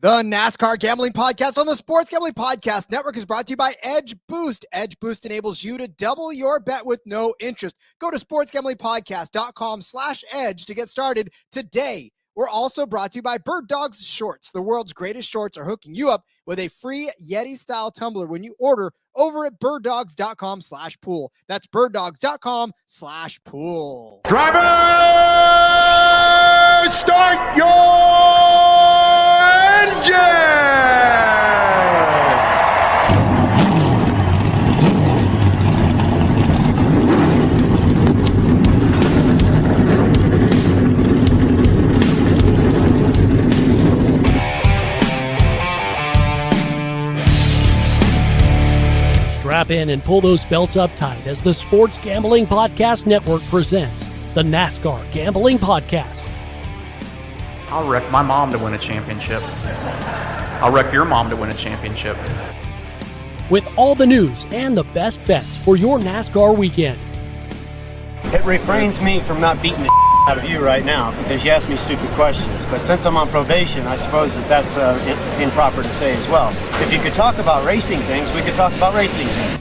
The NASCAR Gambling Podcast on the Sports Gambling Podcast Network is brought to you by EdgeBoost. EdgeBoost enables you to double your bet with no interest. Go to sportsgamblingpodcast.com/edge to get started today. We're also brought to you by BIRDDOGS Shorts. The world's greatest shorts are hooking you up with a free Yeti-style tumbler when you order over at birddogs.com/pool. That's birddogs.com/pool. Driver, start your engine! Strap in and pull those belts up tight as the Sports Gambling Podcast Network presents the NASCAR Gambling Podcast. I'll wreck my mom to win a championship. I'll wreck your mom to win a championship. With all the news and the best bets for your NASCAR weekend. It refrains me from not beating the out of you right now because you ask me stupid questions. But since I'm on probation, I suppose that's improper to say as well. If you could talk about racing things, we could talk about racing things.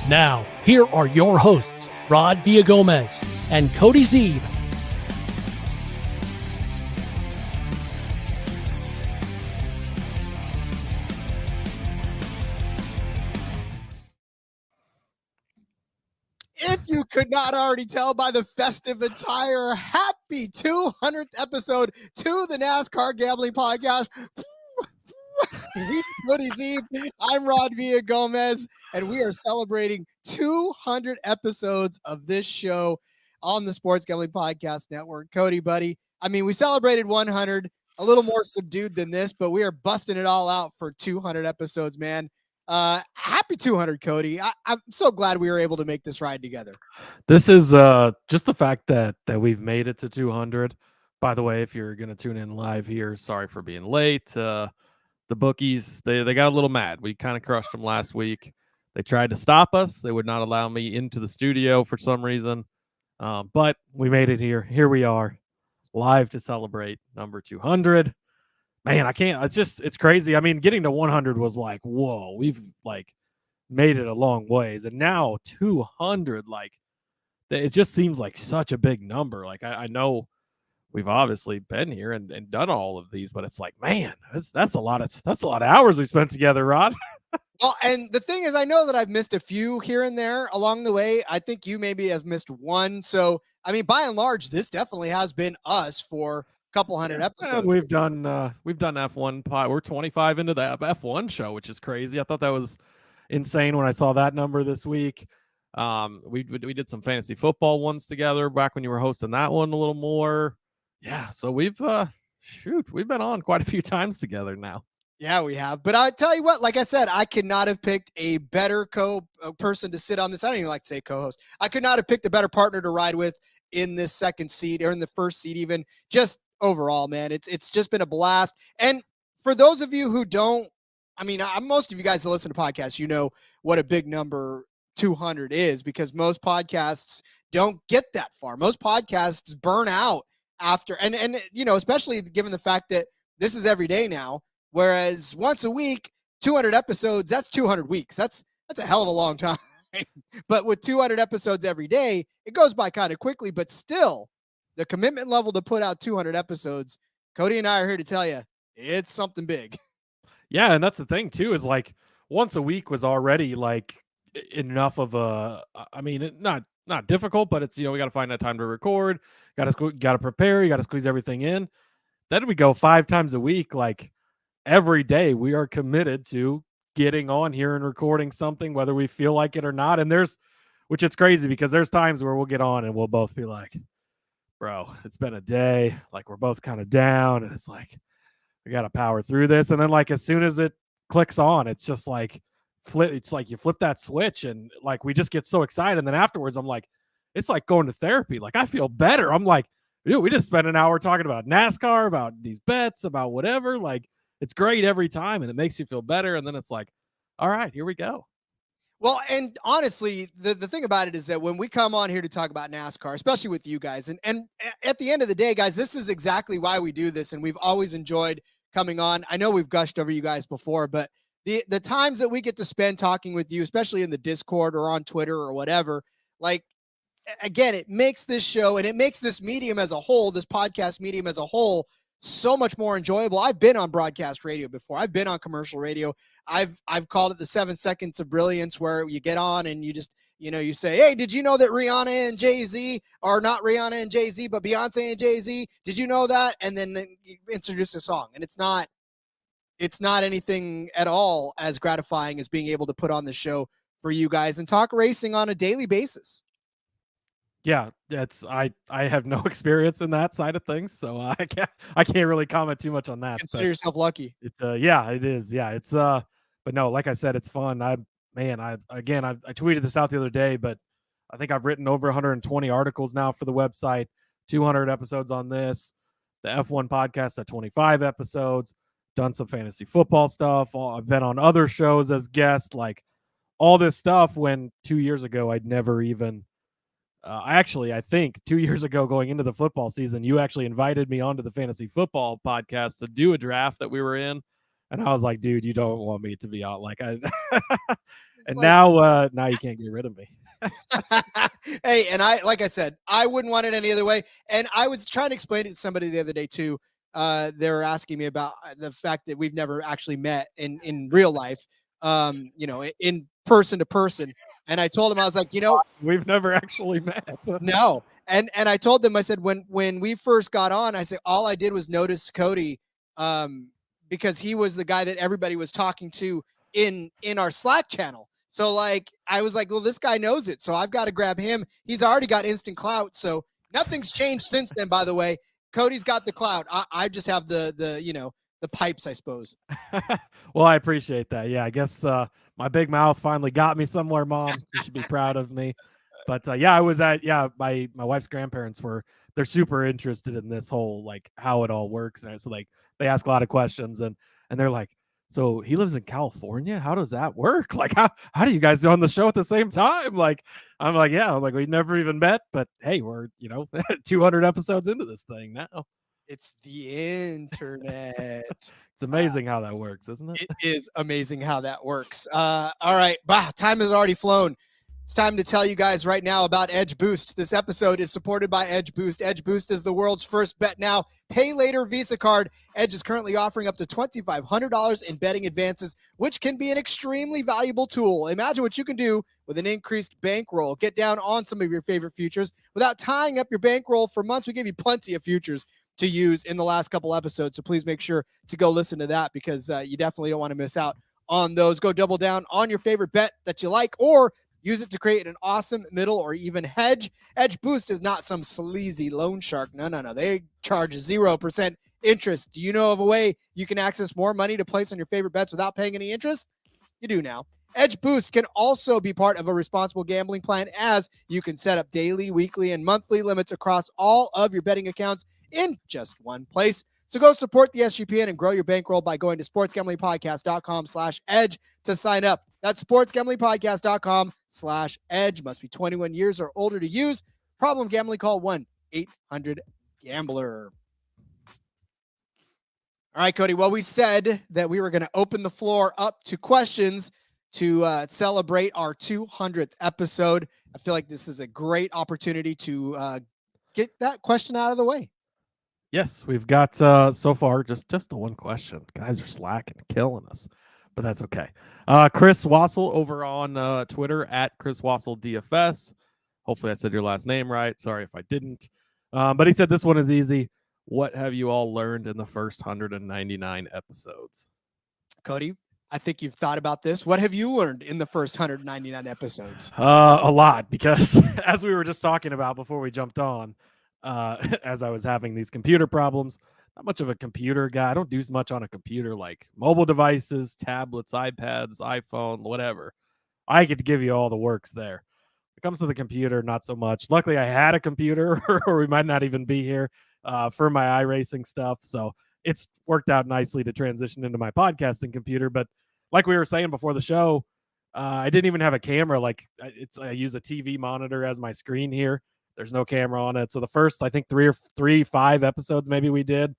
Now, here are your hosts, Rod Villagomez and Cody Zeeb. If you could not already tell by the festive attire, happy 200th episode to the NASCAR Gambling Podcast. He's Cody Zeeb. I'm Rod Villagomez, and we are celebrating 200 episodes of this show on the Sports Gambling Podcast Network. Cody, buddy, I mean, we celebrated 100, a little more subdued than this, but we are busting it all out for 200 episodes, man. Happy 200, Cody. I'm so glad we were able to make this ride together. This is just the fact that we've made it to 200. By the way, if you're going to tune in live here, sorry for being late. The bookies, they got a little mad. We kind of crushed them last week. They tried to stop us. They would not allow me into the studio for some reason. But we made it here. Here we are, live to celebrate number 200. Man, I can't. It's crazy. I mean, getting to 100 was like, whoa, we've like made it a long ways. And now 200, like, it just seems like such a big number. Like, I know we've obviously been here and done all of these, but it's like, man, that's a lot of hours we spent together, Rod. Well, and the thing is, I know that I've missed a few here and there along the way. I think you maybe have missed one. So, I mean, by and large, this definitely has been us for couple hundred episodes. And we've done F1 pod. We're 25 into the F1 show, which is crazy. I thought that was insane when I saw that number this week. We did some fantasy football ones together back when you were hosting that one a little more. Yeah, so we've been on quite a few times together now. Yeah, we have. But I tell you what, like I said, I could not have picked a better person to sit on this. I don't even like to say co-host. I could not have picked a better partner to ride with in this second seat or in the first seat even. Just overall, man, it's just been a blast. And for those of you who don't, I mean, most of you guys that listen to podcasts, you know what a big number 200 is, because most podcasts don't get that far. Most podcasts burn out after, and you know, especially given the fact that this is every day now, whereas once a week, 200 episodes, that's 200 weeks. That's a hell of a long time. But with 200 episodes every day, it goes by kind of quickly, but still, the commitment level to put out 200 episodes, Cody and I are here to tell you, it's something big. Yeah, and that's the thing, too, is like once a week was already like enough of a, I mean, not difficult, but it's, you know, we got to find that time to record, got to prepare, you got to squeeze everything in. Then we go 5 times a week, like every day we are committed to getting on here and recording something, whether we feel like it or not. And which it's crazy because there's times where we'll get on and we'll both be like, bro, it's been a day. Like, we're both kind of down, and it's like, we got to power through this. And then, like, as soon as it clicks on, it's just like, it's like you flip that switch, and like, we just get so excited. And then afterwards, I'm like, it's like going to therapy. Like, I feel better. I'm like, dude, we just spent an hour talking about NASCAR, about these bets, about whatever. Like, it's great every time, and it makes you feel better. And then it's like, all right, here we go. Well, and honestly, the thing about it is that when we come on here to talk about NASCAR, especially with you guys, and at the end of the day, guys, this is exactly why we do this, and we've always enjoyed coming on. I know we've gushed over you guys before, but the times that we get to spend talking with you, especially in the Discord or on Twitter or whatever, like, again, it makes this show and it makes this medium as a whole, this podcast medium as a whole, so much more enjoyable. I've been on broadcast radio before. I've been on commercial radio. I've called it the 7 seconds of brilliance, where you get on and you just, you say, hey, did you know that Rihanna and Jay-Z are not Rihanna and Jay-Z, but Beyonce and Jay-Z? Did you know that? And then you introduce a song, and it's not anything at all as gratifying as being able to put on the show for you guys and talk racing on a daily basis. Yeah, I have no experience in that side of things, so I can't really comment too much on that. Consider yourself lucky. It's yeah, it is. Yeah, it's but no, like I said, it's fun. I tweeted this out the other day, but I think I've written over 120 articles now for the website, 200 episodes on this. The F1 podcast at 25 episodes, done some fantasy football stuff. I've been on other shows as guest, like all this stuff, when 2 years ago I'd never even I think 2 years ago, going into the football season, you actually invited me onto the fantasy football podcast to do a draft that we were in. And I was like, dude, you don't want me to be on. Like, and now you can't get rid of me. Hey, and like I said, I wouldn't want it any other way. And I was trying to explain it to somebody the other day too. They were asking me about the fact that we've never actually met in real life, in person to person. And I told him, I was like, we've never actually met. No. And I told them, I said, when we first got on, I said, all I did was notice Cody, because he was the guy that everybody was talking to in our Slack channel. So like, I was like, well, this guy knows it, so I've got to grab him. He's already got instant clout. So nothing's changed since then, by the way. Cody's got the clout. I just have the pipes, I suppose. Well, I appreciate that. Yeah, I guess my big mouth finally got me somewhere, Mom. You should be proud of me. But I was my wife's grandparents they're super interested in this whole, like, how it all works. And so like they ask a lot of questions, and they're like, so he lives in California? How does that work? Like, how do you guys do on the show at the same time? Like, I'm like, we've never even met, but hey, we're 200 episodes into this thing now. It's the internet. It's amazing how that works, isn't it? It is amazing how that works. All right. Wow, time has already flown. It's time to tell you guys right now about EdgeBoost. This episode is supported by EdgeBoost. EdgeBoost is the world's first bet now, pay later Visa card. Edge is currently offering up to $2,500 in betting advances, which can be an extremely valuable tool. Imagine what you can do with an increased bankroll. Get down on some of your favorite futures without tying up your bankroll for months. We gave you plenty of futures to use in the last couple episodes, so please make sure to go listen to that, because you definitely don't want to miss out on those. Go double down on your favorite bet that you like, or use it to create an awesome middle or even hedge. EdgeBoost is not some sleazy loan shark. No. They charge 0% interest. Do you know of a way you can access more money to place on your favorite bets without paying any interest? You do now. EdgeBoost can also be part of a responsible gambling plan, as you can set up daily, weekly, and monthly limits across all of your betting accounts in just one place. So go support the SGPN and grow your bankroll by going to sportsgamblingpodcast.com/edge to sign up. That's sportsgamblingpodcast.com/edge. Must be 21 years or older to use. Problem gambling, call 1-800-GAMBLER. All right, Cody. Well, we said that we were going to open the floor up to questions to celebrate our 200th episode. I feel like this is a great opportunity to get that question out of the way. Yes, we've got so far just the one question. Guys are slacking, killing us, but that's okay. Chris Wassel over on Twitter at Chris Wassel DFS. Hopefully I said your last name right. Sorry if I didn't. But he said this one is easy. What have you all learned in the first 199 episodes? Cody, I think you've thought about this. What have you learned in the first 199 episodes? A lot, because as we were just talking about before we jumped on, as I was having these computer problems, not much of a computer guy. I don't do much on a computer, like mobile devices, tablets, iPads, iPhone, whatever. I could give you all the works there. When it comes to the computer, not so much. Luckily, I had a computer, or we might not even be here for my iRacing stuff. So it's worked out nicely to transition into my podcasting computer. But like we were saying before the show, I didn't even have a camera. Like I use a TV monitor as my screen here. There's no camera on it. So the first, I think 5 episodes maybe we did,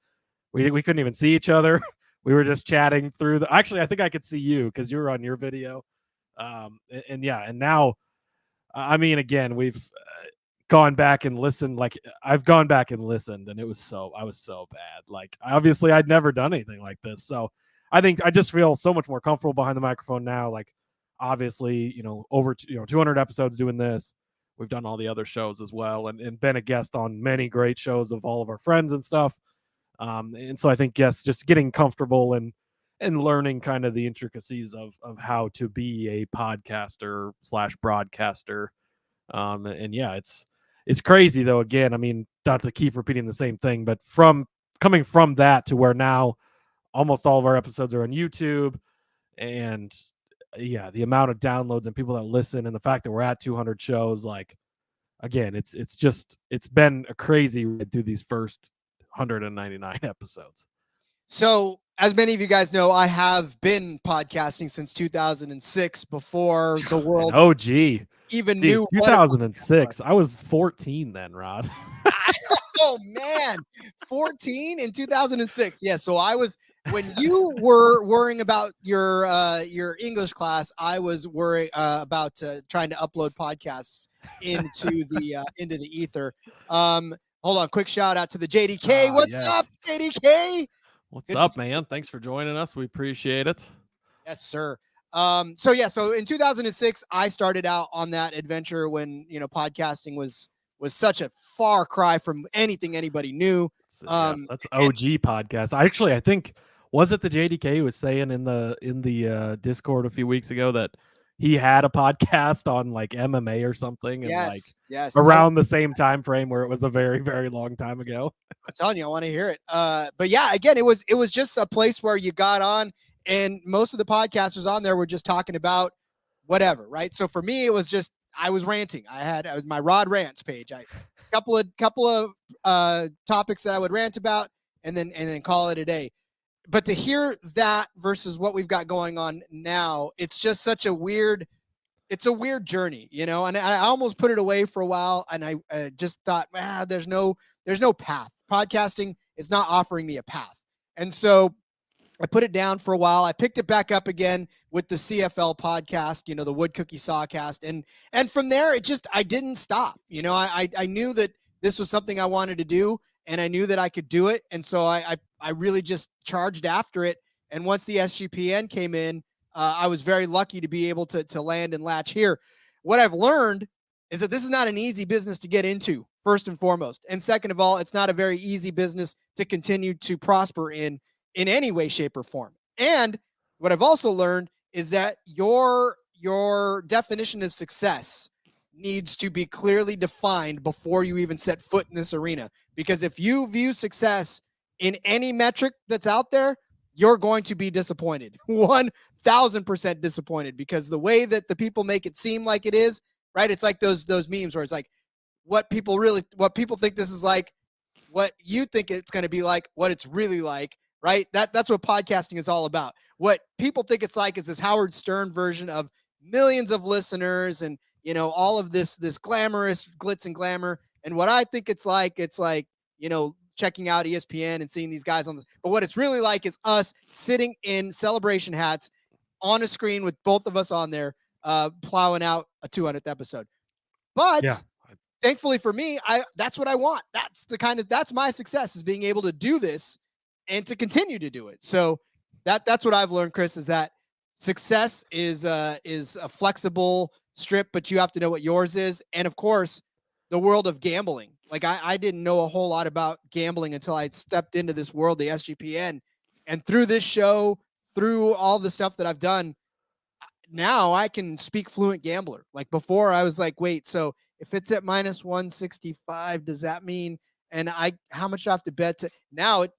we couldn't even see each other. we were just chatting through actually, I think I could see you because you were on your video. And now, I mean, again, we've gone back and listened. Like I've gone back and listened, and I was so bad. Like obviously I'd never done anything like this. So I think I just feel so much more comfortable behind the microphone now. Like obviously, over 200 episodes doing this. We've done all the other shows as well, and been a guest on many great shows of all of our friends and stuff. And so I think, yes, just getting comfortable and learning kind of the intricacies of how to be a podcaster / broadcaster. And yeah, it's crazy though. Again, I mean, not to keep repeating the same thing, but coming from that to where now almost all of our episodes are on YouTube, and yeah, the amount of downloads and people that listen, and the fact that we're at 200 shows, like again, it's been a crazy ride through these first 199 episodes. So, as many of you guys know, I have been podcasting since 2006, before the world even knew. 2006. I was 14 then, Rod. Oh man, 14 in 2006. Yeah, so I was, when you were worrying about your English class, I was worrying about trying to upload podcasts into the ether. Hold on, quick shout out to the JDK. What's up, JDK? What's up, man? Thanks for joining us. We appreciate it. Yes, sir. So in 2006, I started out on that adventure when podcasting was such a far cry from anything anybody knew. That's OG podcast. I think, was it the JDK who was saying in the Discord a few weeks ago that he had a podcast on like MMA or something? And yes. Around the same time frame where it was a very, very long time ago. I'm telling you, I want to hear it. But yeah, again, it was just a place where you got on, and most of the podcasters on there were just talking about whatever, right? So for me, it was just, I was ranting. I was my Rod Rants page. Couple of topics that I would rant about, and then call it a day. But to hear that versus what we've got going on now, it's just such a weird journey, and I almost put it away for a while, and I just thought, there's no path. Podcasting is not offering me a path. And so I put it down for a while. I picked it back up again with the CFL podcast, the Wood Cookie Sawcast. And from there, I didn't stop. I knew that this was something I wanted to do, and I knew that I could do it. And so I really just charged after it. And once the SGPN came in, I was very lucky to be able to land and latch here. What I've learned is that this is not an easy business to get into, first and foremost. And second of all, it's not a very easy business to continue to prosper in any way, shape, or form. And what I've also learned is that your definition of success needs to be clearly defined before you even set foot in this arena. Because if you view success in any metric that's out there, you're going to be disappointed. 1,000% disappointed, because the way that the people make it seem like it is, right? It's like those memes where it's like, what people think this is like, what you think it's going to be like, what it's really like, right? That's what podcasting is all about. What people think it's like is this Howard Stern version of millions of listeners and, all of this glamorous glitz and glamour. And what I think it's like, checking out ESPN and seeing these guys on this. But what it's really like is us sitting in celebration hats on a screen with both of us on there, plowing out a 200th episode. But thankfully for me, that's what I want. That's my success, is being able to do this and to continue to do it. So that's what I've learned, Chris, is that success is a flexible strip, but you have to know what yours is. And of course, the world of gambling. Like I didn't know a whole lot about gambling until I stepped into this world, the SGPN, and through this show, through all the stuff that I've done, now I can speak fluent gambler. Like before I was like, wait, so if it's at minus 165, does that mean, and how much do I have to bet to? Now it's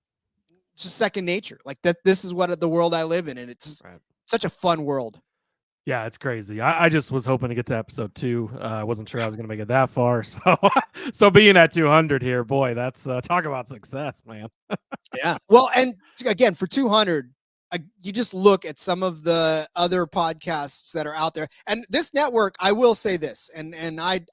just second nature. Like that, this is what the world I live in. And it's such a fun world. Yeah, it's crazy. I just was hoping to get to episode 2. I wasn't sure I was going to make it that far. So being at 200 here, boy, that's talk about success, man. Yeah. Well, and again, for 200, you just look at some of the other podcasts that are out there. And this network, I will say this, and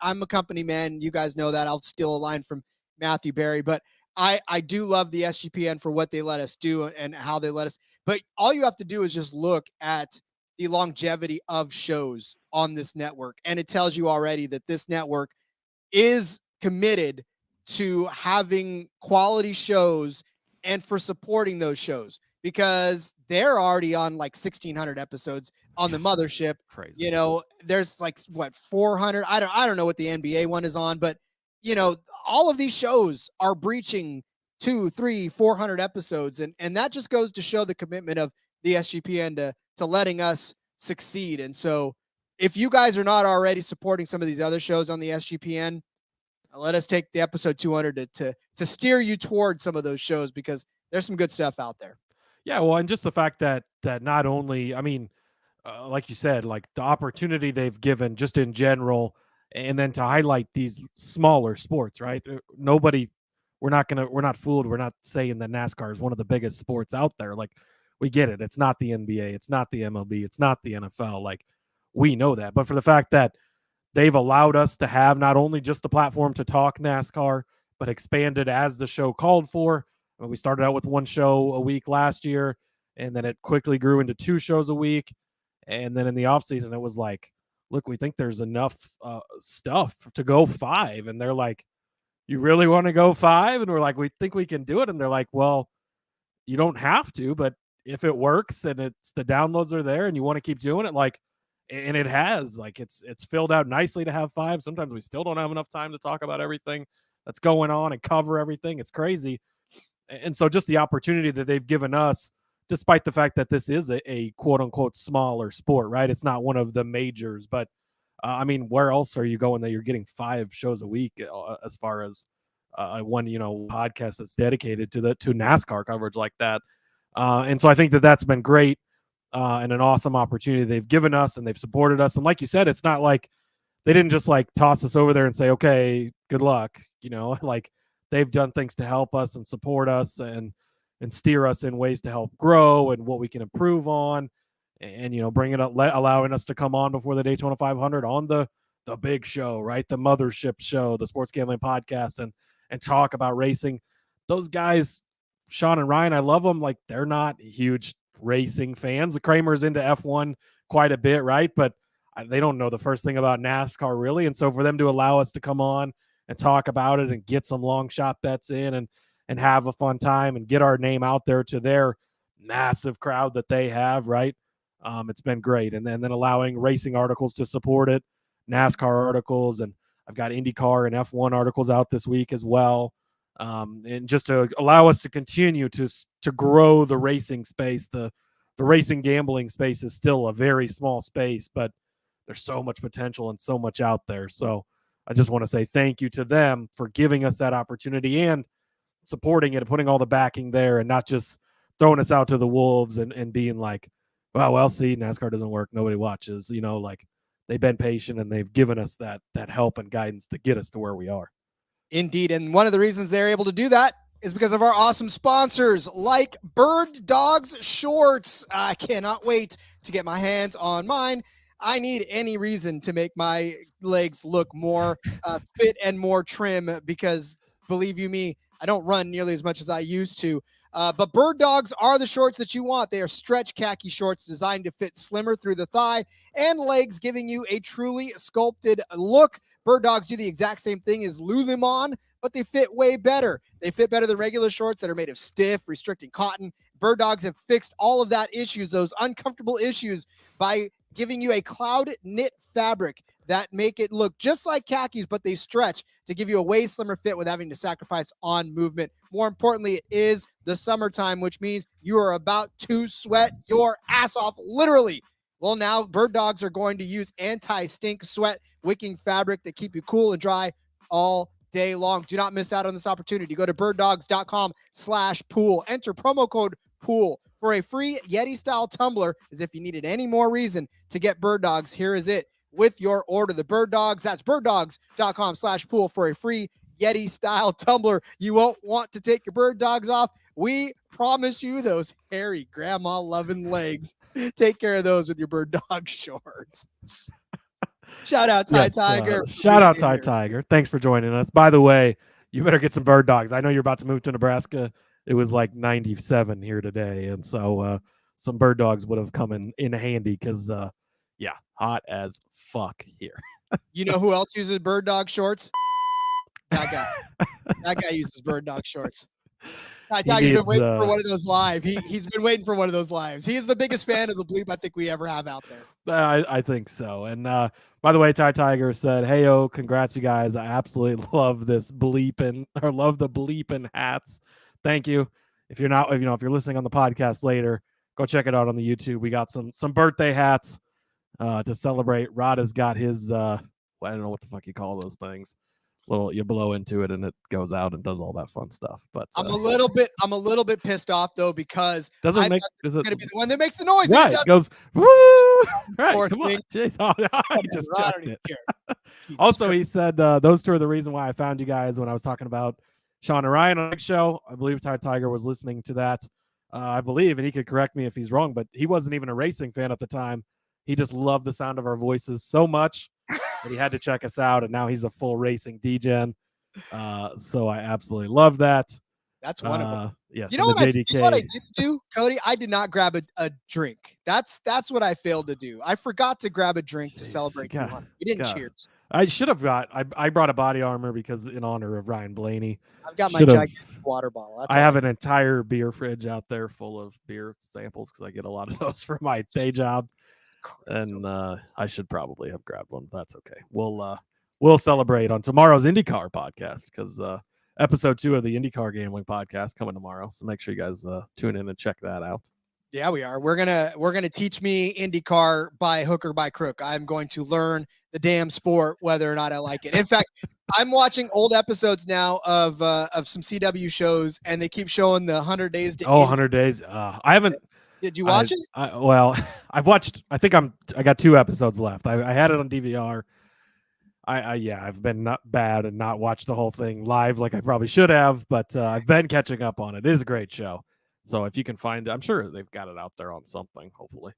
I'm a company man. You guys know that. I'll steal a line from Matthew Berry, but I do love the SGPN for what they let us do and how they let us, but all you have to do is just look at the longevity of shows on this network. And it tells you already that this network is committed to having quality shows and for supporting those shows, because they're already on like 1,600 episodes on the mothership. Crazy. You know, there's like what 400. I don't know what the NBA one is on, but you know, all of these shows are breaching 200, 300, 400 episodes, and that just goes to show the commitment of the SGPN to letting us succeed. And so, if you guys are not already supporting some of these other shows on the SGPN, let us take the episode 200 to steer you towards some of those shows, because there's some good stuff out there. Yeah, well, and just the fact that not only, I mean, like you said, like the opportunity they've given just in general, and then to highlight these smaller sports, right? We're not fooled. We're not saying that NASCAR is one of the biggest sports out there. Like, we get it. It's not the NBA. It's not the MLB. It's not the NFL. Like, we know that. But for the fact that they've allowed us to have not only just the platform to talk NASCAR, but expanded as the show called for. We started out with one show a week last year, and then it quickly grew into 2 shows a week. And then in the offseason, it was like, look, we think there's enough stuff to go 5. And they're like, you really want to go 5? And we're like, we think we can do it. And they're like, well, you don't have to, but if it works and it's the downloads are there and you want to keep doing it, like, and it has, like, it's filled out nicely to have 5. Sometimes we still don't have enough time to talk about everything that's going on and cover everything. It's crazy. And so just the opportunity that they've given us, despite the fact that this is a quote unquote smaller sport, right? It's not one of the majors, but I mean, where else are you going that you're getting 5 shows a week as far as one, podcast that's dedicated to NASCAR coverage like that? And so I think that that's been great and an awesome opportunity they've given us, and they've supported us. And like you said, it's not like they didn't just like toss us over there and say, okay, good luck, like they've done things to help us and support us and steer us in ways to help grow and what we can improve on, and bring it up, allowing us to come on before the Daytona 500 on the big show, right? The mothership show, the Sports Gambling Podcast, and talk about racing. Those guys, Sean and Ryan, I love them. Like, they're not huge racing fans. The Kramer's into F1 quite a bit, right? But they don't know the first thing about NASCAR really. And so for them to allow us to come on and talk about it and get some long shot bets in and have a fun time and get our name out there to their massive crowd that they have, right? It's been great. And then allowing racing articles to support it, NASCAR articles, and I've got IndyCar and F1 articles out this week as well. And just to allow us to continue to grow the racing space. The racing gambling space is still a very small space, but there's so much potential and so much out there. So I just want to say thank you to them for giving us that opportunity and supporting it and putting all the backing there, and not just throwing us out to the wolves and being like, well, see, NASCAR doesn't work, nobody watches, like they've been patient and they've given us that help and guidance to get us to where we are. Indeed. And one of the reasons they're able to do that is because of our awesome sponsors like BIRDDOGS shorts. I cannot wait to get my hands on mine. I need any reason to make my legs look more fit and more trim, because believe you me, I don't run nearly as much as I used to. But BIRDDOGS are the shorts that you want. They are stretch khaki shorts designed to fit slimmer through the thigh and legs, giving you a truly sculpted look. BIRDDOGS do the exact same thing as Lululemon, but they fit way better. They fit better than regular shorts that are made of stiff, restricting cotton. BIRDDOGS have fixed all of that issues, those uncomfortable issues, by giving you a cloud knit fabric that make it look just like khakis, but they stretch to give you a way slimmer fit without having to sacrifice on movement. More importantly, it is the summertime, which means you are about to sweat your ass off, literally. Well, now BIRDDOGS are going to use anti-stink sweat wicking fabric that keep you cool and dry all day long. Do not miss out on this opportunity. Go to birddogs.com/pool. Enter promo code POOL for a free Yeti style tumbler, as if you needed any more reason to get BIRDDOGS. Here is it with your order. The BIRDDOGS, that's birddogs.com/pool for a free Yeti style tumbler. You won't want to take your BIRDDOGS off. We promise you those hairy grandma loving legs. Take care of those with your BIRDDOGS shorts. Shout out Ty Tiger. Shout out Ty Tiger. Thanks for joining us. By the way, you better get some bird dogs. I know you're about to move to Nebraska. It was like 97 here today, and so some bird dogs would have come in handy because yeah, hot as fuck here. You know who else uses bird dog shorts? That guy. That guy uses bird dog shorts. He's been waiting for one of those live. He's been waiting for one of those lives. He is the biggest fan of the bleep I think we ever have out there. I think so. And by the way, Ty Tiger said, "Hey, congrats, you guys! I absolutely love this bleeping, or love the bleeping hats. Thank you. If you're not, if you're listening on the podcast later, go check it out on the YouTube. We got some birthday hats to celebrate. Rod has got his I don't know what the fuck you call those things. You blow into it and it goes out and does all that fun stuff. But I'm a little bit pissed off though because it's going to be the one that makes the noise. Right, it goes woo. Right, come on. Jeez, I just checked it. Also, he said those two are the reason why I found you guys when I was talking about Sean and Ryan on the show. I believe Ty Tiger was listening to that. I believe, and he could correct me if he's wrong, but he wasn't even a racing fan at the time. He just loved the sound of our voices so much that he had to check us out, and now he's a full racing DGen. So I absolutely love that. That's one of them. Yes, you know what I didn't do, Cody? I did not grab a drink. That's what I failed to do. I forgot to grab a drink to celebrate. We didn't cheers. I should have got. I brought a body armor because in honor of Ryan Blaney. I've got my gigantic water bottle. I have an entire beer fridge out there full of beer samples because I get a lot of those for my day job. And I should probably have grabbed one. But that's okay. We'll celebrate on tomorrow's IndyCar podcast because episode 2 of the IndyCar Gambling Podcast coming tomorrow. So make sure you guys tune in and check that out. Yeah, we are. We're gonna teach me IndyCar by hook or by crook. I'm going to learn the damn sport whether or not I like it. In fact, I'm watching old episodes now of some CW shows, and they keep showing the 100 days. 100 days. I haven't. Did you watch it? Well, I've watched. I got 2 episodes left. I had it on DVR. I've been not bad and not watched the whole thing live like I probably should have, but I've been catching up on it. It is a great show. So if you can find it, I'm sure they've got it out there on something, hopefully.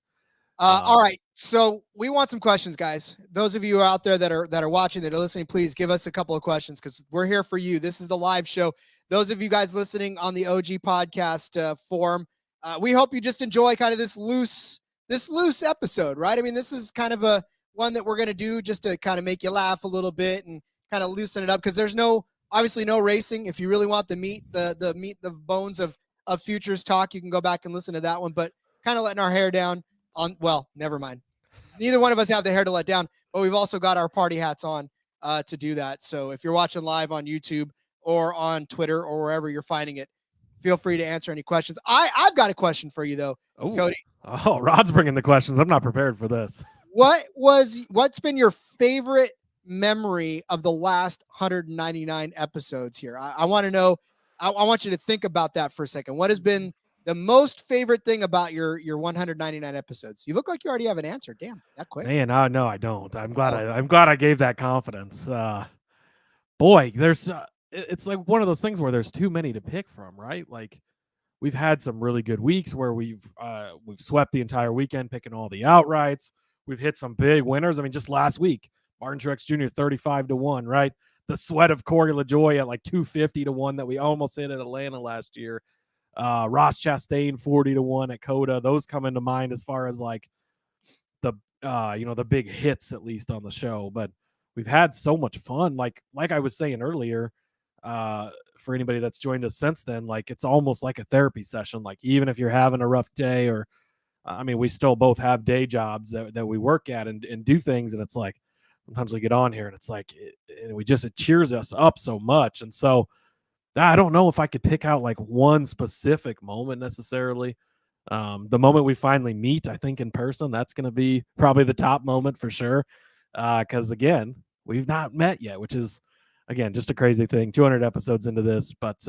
All right. So we want some questions, guys. Those of you out there that are watching, that are listening, please give us a couple of questions because we're here for you. This is the live show. Those of you guys listening on the OG podcast forum, we hope you just enjoy kind of this loose episode, right? I mean, this is kind of a one that we're going to do just to kind of make you laugh a little bit and kind of loosen it up because there's obviously no racing. If you really want the meat, the bones of futures talk, you can go back and listen to that one, but kind of letting our hair down on, well, never mind. Neither one of us have the hair to let down, but we've also got our party hats on to do that. So if you're watching live on YouTube or on Twitter or wherever you're finding it, feel free to answer any questions. I've got a question for you though, Cody. Oh, Rod's bringing the questions. I'm not prepared for this. What's been your favorite memory of the last 199 episodes here? I want to know. I want you to think about that for a second. What has been the most favorite thing about your 199 episodes? You look like you already have an answer. Damn, that quick. Man, no, I don't. I'm glad I gave that confidence. Boy, there's it's like one of those things where there's too many to pick from, right? Like we've had some really good weeks where we've swept the entire weekend picking all the outrights. We've hit some big winners. I mean, just last week, Martin Truex Jr. 35-1, right? The sweat of Corey LaJoie at like 250-1 that we almost hit at Atlanta last year. Ross Chastain 40-1 at Coda. Those come into mind as far as like the big hits at least on the show. But we've had so much fun. Like I was saying earlier, for anybody that's joined us since then, like it's almost like a therapy session. Like even if you're having a rough day or I mean, we still both have day jobs that we work at and do things. And it's like, sometimes we get on here and it's like, it cheers us up so much. And so I don't know if I could pick out like one specific moment necessarily. The moment we finally meet, I think in person, that's going to be probably the top moment for sure. Cause again, we've not met yet, which is again, just a crazy thing, 200 episodes into this, but,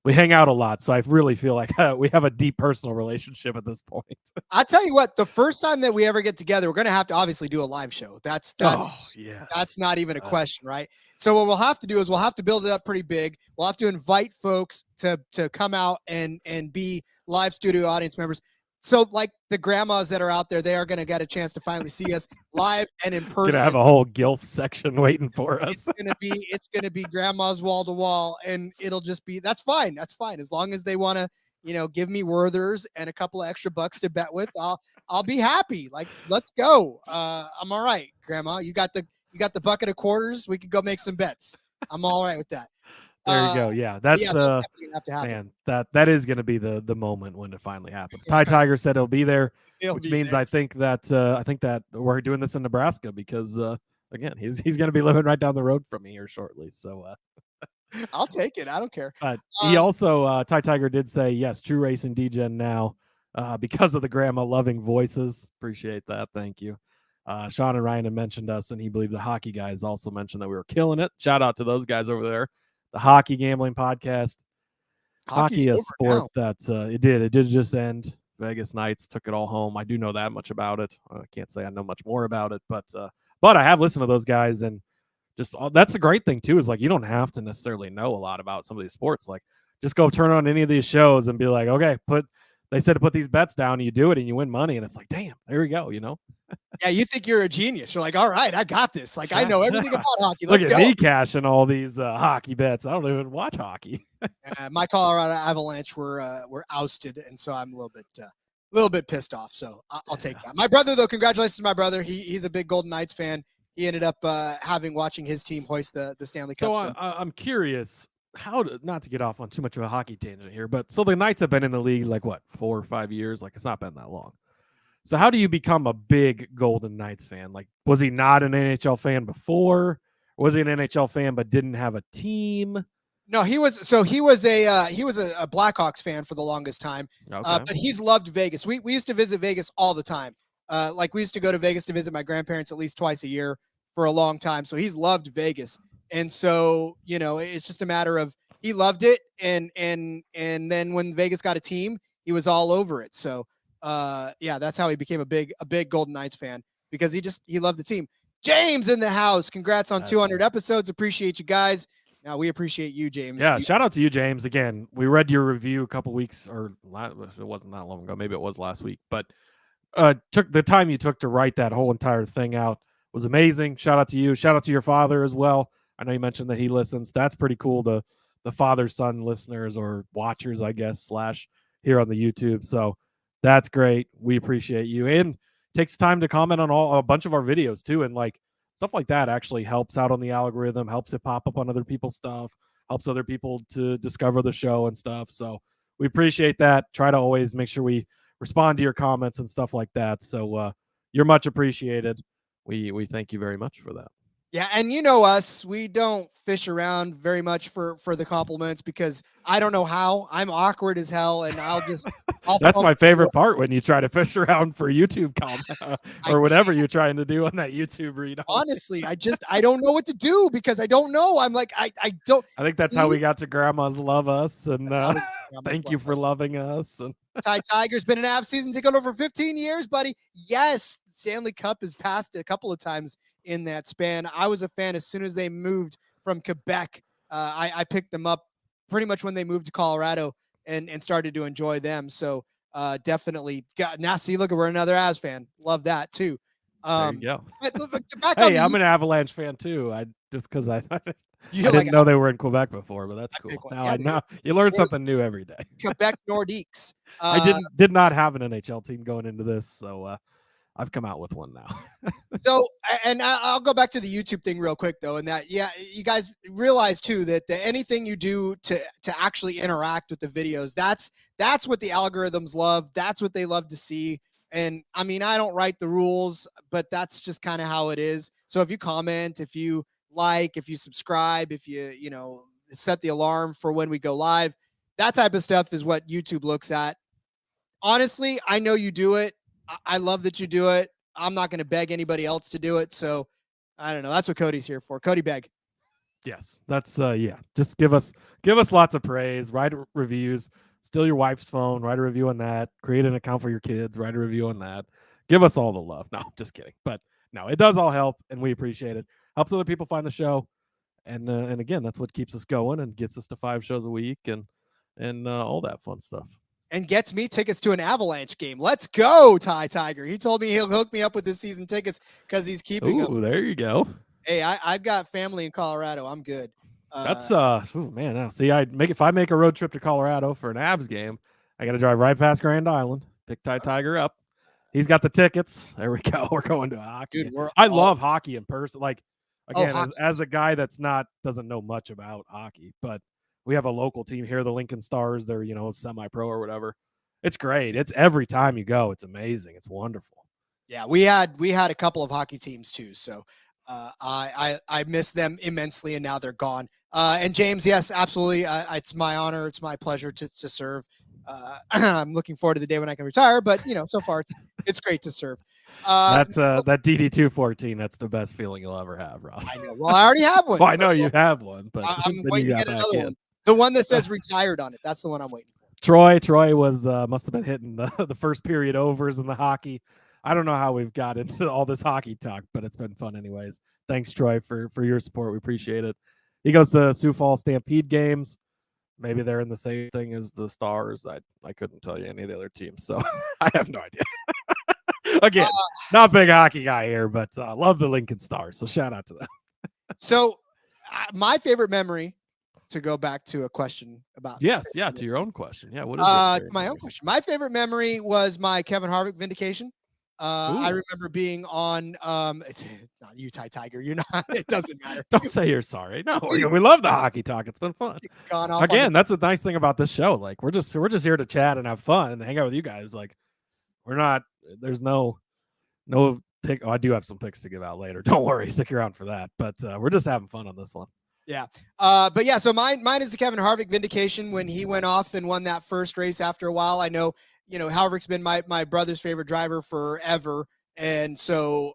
we hang out a lot, so I really feel like we have a deep personal relationship at this point. I'll tell you what, the first time that we ever get together, we're going to have to obviously do a live show. That's not even a question, right? So what we'll have to do is we'll have to build it up pretty big. We'll have to invite folks to come out and be live studio audience members. So like the grandmas that are out there, they are going to get a chance to finally see us live and in person. Gonna have a whole GILF section waiting for us. It's gonna be grandma's wall to wall, and it'll just be that's fine. That's fine as long as they want to, give me Werthers and a couple of extra bucks to bet with. I'll be happy. Like, let's go. I'm all right, Grandma. You got the bucket of quarters. We could go make some bets. I'm all right with that. There you go. Yeah, that's definitely gonna have to happen. man. That is going to be the moment when it finally happens. Ty Tiger said he'll be there, which means there. I think that we're doing this in Nebraska because again he's going to be living right down the road from me here shortly. So I'll take it. I don't care. But he also Ty Tiger did say yes, True Racing DGen now because of the grandma loving voices. Appreciate that. Thank you. Sean and Ryan had mentioned us, and he believed the hockey guys also mentioned that we were killing it. Shout out to those guys over there. The Hockey Gambling Podcast. Hockey is sport that it did just end. Vegas Knights took it all home. I do know that much about it. I can't say I know much more about it, but I have listened to those guys, and just that's a great thing too. Is like you don't have to necessarily know a lot about some of these sports. Like just go turn on any of these shows and be like, okay, they said to put these bets down, and you do it, and you win money, and it's like, damn, there we go, Yeah, you think you're a genius. You're like, all right, I got this. Like, I know everything about hockey. Let's Look at go. me cashing all these hockey bets. I don't even watch hockey. My Colorado Avalanche were ousted, and so I'm a little bit pissed off. So I'll take that. My brother, though, congratulations to my brother. He's a big Golden Knights fan. He ended up watching his team hoist the Stanley Cup. So I'm curious not to get off on too much of a hockey tangent here, but so the Knights have been in the league like what 4 or 5 years? Like it's not been that long. So how do you become a big Golden Knights fan? Like, was he not an NHL fan before? Or was he an NHL fan but didn't have a team? No, he was a Blackhawks fan for the longest time. Okay. But he's loved Vegas. We used to visit Vegas all the time. Like we used to go to Vegas to visit my grandparents at least twice a year for a long time. So he's loved Vegas. And so, it's just a matter of he loved it. And then when Vegas got a team, he was all over it. So that's how he became a big Golden Knights fan, because he loved the team. James in the house. Congrats on 200 episodes. Appreciate you guys. Now we appreciate you, James. Yeah. Shout out to you, James. Again, we read your review a couple weeks, or it wasn't that long ago. Maybe it was last week, but took the time you took to write that whole entire thing out was amazing. Shout out to you. Shout out to your father as well. I know you mentioned that he listens. That's pretty cool. The father-son listeners or watchers, I guess, / here on the YouTube. So that's great. We appreciate you. And takes time to comment on a bunch of our videos too. And like stuff like that actually helps out on the algorithm, helps it pop up on other people's stuff, helps other people to discover the show and stuff. So we appreciate that. Try to always make sure we respond to your comments and stuff like that. So you're much appreciated. We thank you very much for that. Yeah, and you know us, we don't fish around very much for the compliments, because I don't know how. I'm awkward as hell, and That's my favorite part, when you try to fish around for YouTube comment or whatever you're trying to do on that YouTube read. Honestly, I don't know what to do, because I don't know. I'm like, I don't. I think that's how we got to Grandma's Love Us, and thank you for loving us. And Ty Tiger's been an Av season ticket over 15 years, buddy. Yes, the Stanley Cup has passed a couple of times in that span. I was a fan as soon as they moved from Quebec. I picked them up pretty much when they moved to Colorado and started to enjoy them. So definitely now see, look, we're another Avs fan. Love that too. There you go. Hey, I'm an Avalanche fan too. I didn't know they were in Quebec before, but that's cool. Now I know you learn something new every day. Quebec Nordiques. I did not have an NHL team going into this, so I've come out with one now. So, and I'll go back to the YouTube thing real quick though, and that, you guys realize too that anything you do to actually interact with the videos, that's what the algorithms love. That's what they love to see. And I mean, I don't write the rules, but that's just kind of how it is. So if you comment, if you like, if you subscribe, if you set the alarm for when we go live, that type of stuff is what YouTube looks at. Honestly, I know you do it. I love that you do it. I'm not going to beg anybody else to do it. So I don't know. That's what Cody's here for. Cody, beg. Yes, that's just give us lots of praise, write reviews, steal your wife's phone, write a review on that, create an account for your kids, write a review on that. Give us all the love. No, just kidding. But no, it does all help, and we appreciate it. Helps other people find the show. And again, that's what keeps us going and gets us to 5 shows a week and all that fun stuff. and gets me tickets to an Avalanche game. Let's go, Ty Tiger. He told me he'll hook me up with this season tickets because he's keeping them. Ooh, there you go. Hey, I've got family in Colorado. I'm good. That's man. Now, see, if I make a road trip to Colorado for an Avs game, I got to drive right past Grand Island, pick Ty Tiger up. He's got the tickets. There we go. We're going to hockey. Dude, I love hockey in person. Like, Oh, again, hockey. as a guy doesn't know much about hockey, but we have a local team here, the Lincoln Stars. They're, semi-pro or whatever. It's great. It's every time you go. It's amazing. It's wonderful. Yeah, we had a couple of hockey teams too. So I miss them immensely, and now they're gone. And James, yes, absolutely. It's my honor. It's my pleasure to serve. I'm looking forward to the day when I can retire, but so far it's great to serve. That's that DD214. That's the best feeling you'll ever have, Rob. I know. Well, I already have one. Well, I know you have one, but I'm then waiting you to got get back another in. one. The one that says retired on it. That's the one I'm waiting for. Troy was must have been hitting the first period overs in the hockey. I don't know how we've got into all this hockey talk, but it's been fun anyways. Thanks, Troy, for your support. We appreciate it. He goes to Sioux Falls Stampede games. Maybe they're in the same thing as the Stars. I couldn't tell you any of the other teams, so I have no idea. Again, not a big hockey guy here, but love the Lincoln Stars, so shout out to them. So my favorite memory, to go back to a question about to your own question. Yeah, what is to my own question? My favorite memory was my Kevin Harvick vindication. I remember being on it's not you, Ty Tiger. You're not. It doesn't matter. Don't say you're sorry. No, we love the hockey talk. It's been fun. Again, that's a nice thing about this show. Like we're just here to chat and have fun and hang out with you guys. Like we're not. There's no pick. Oh, I do have some picks to give out later. Don't worry, stick around for that. But we're just having fun on this one. Yeah. But yeah, so mine is the Kevin Harvick vindication when he went off and won that first race after a while. I know, Harvick's been my brother's favorite driver forever. And so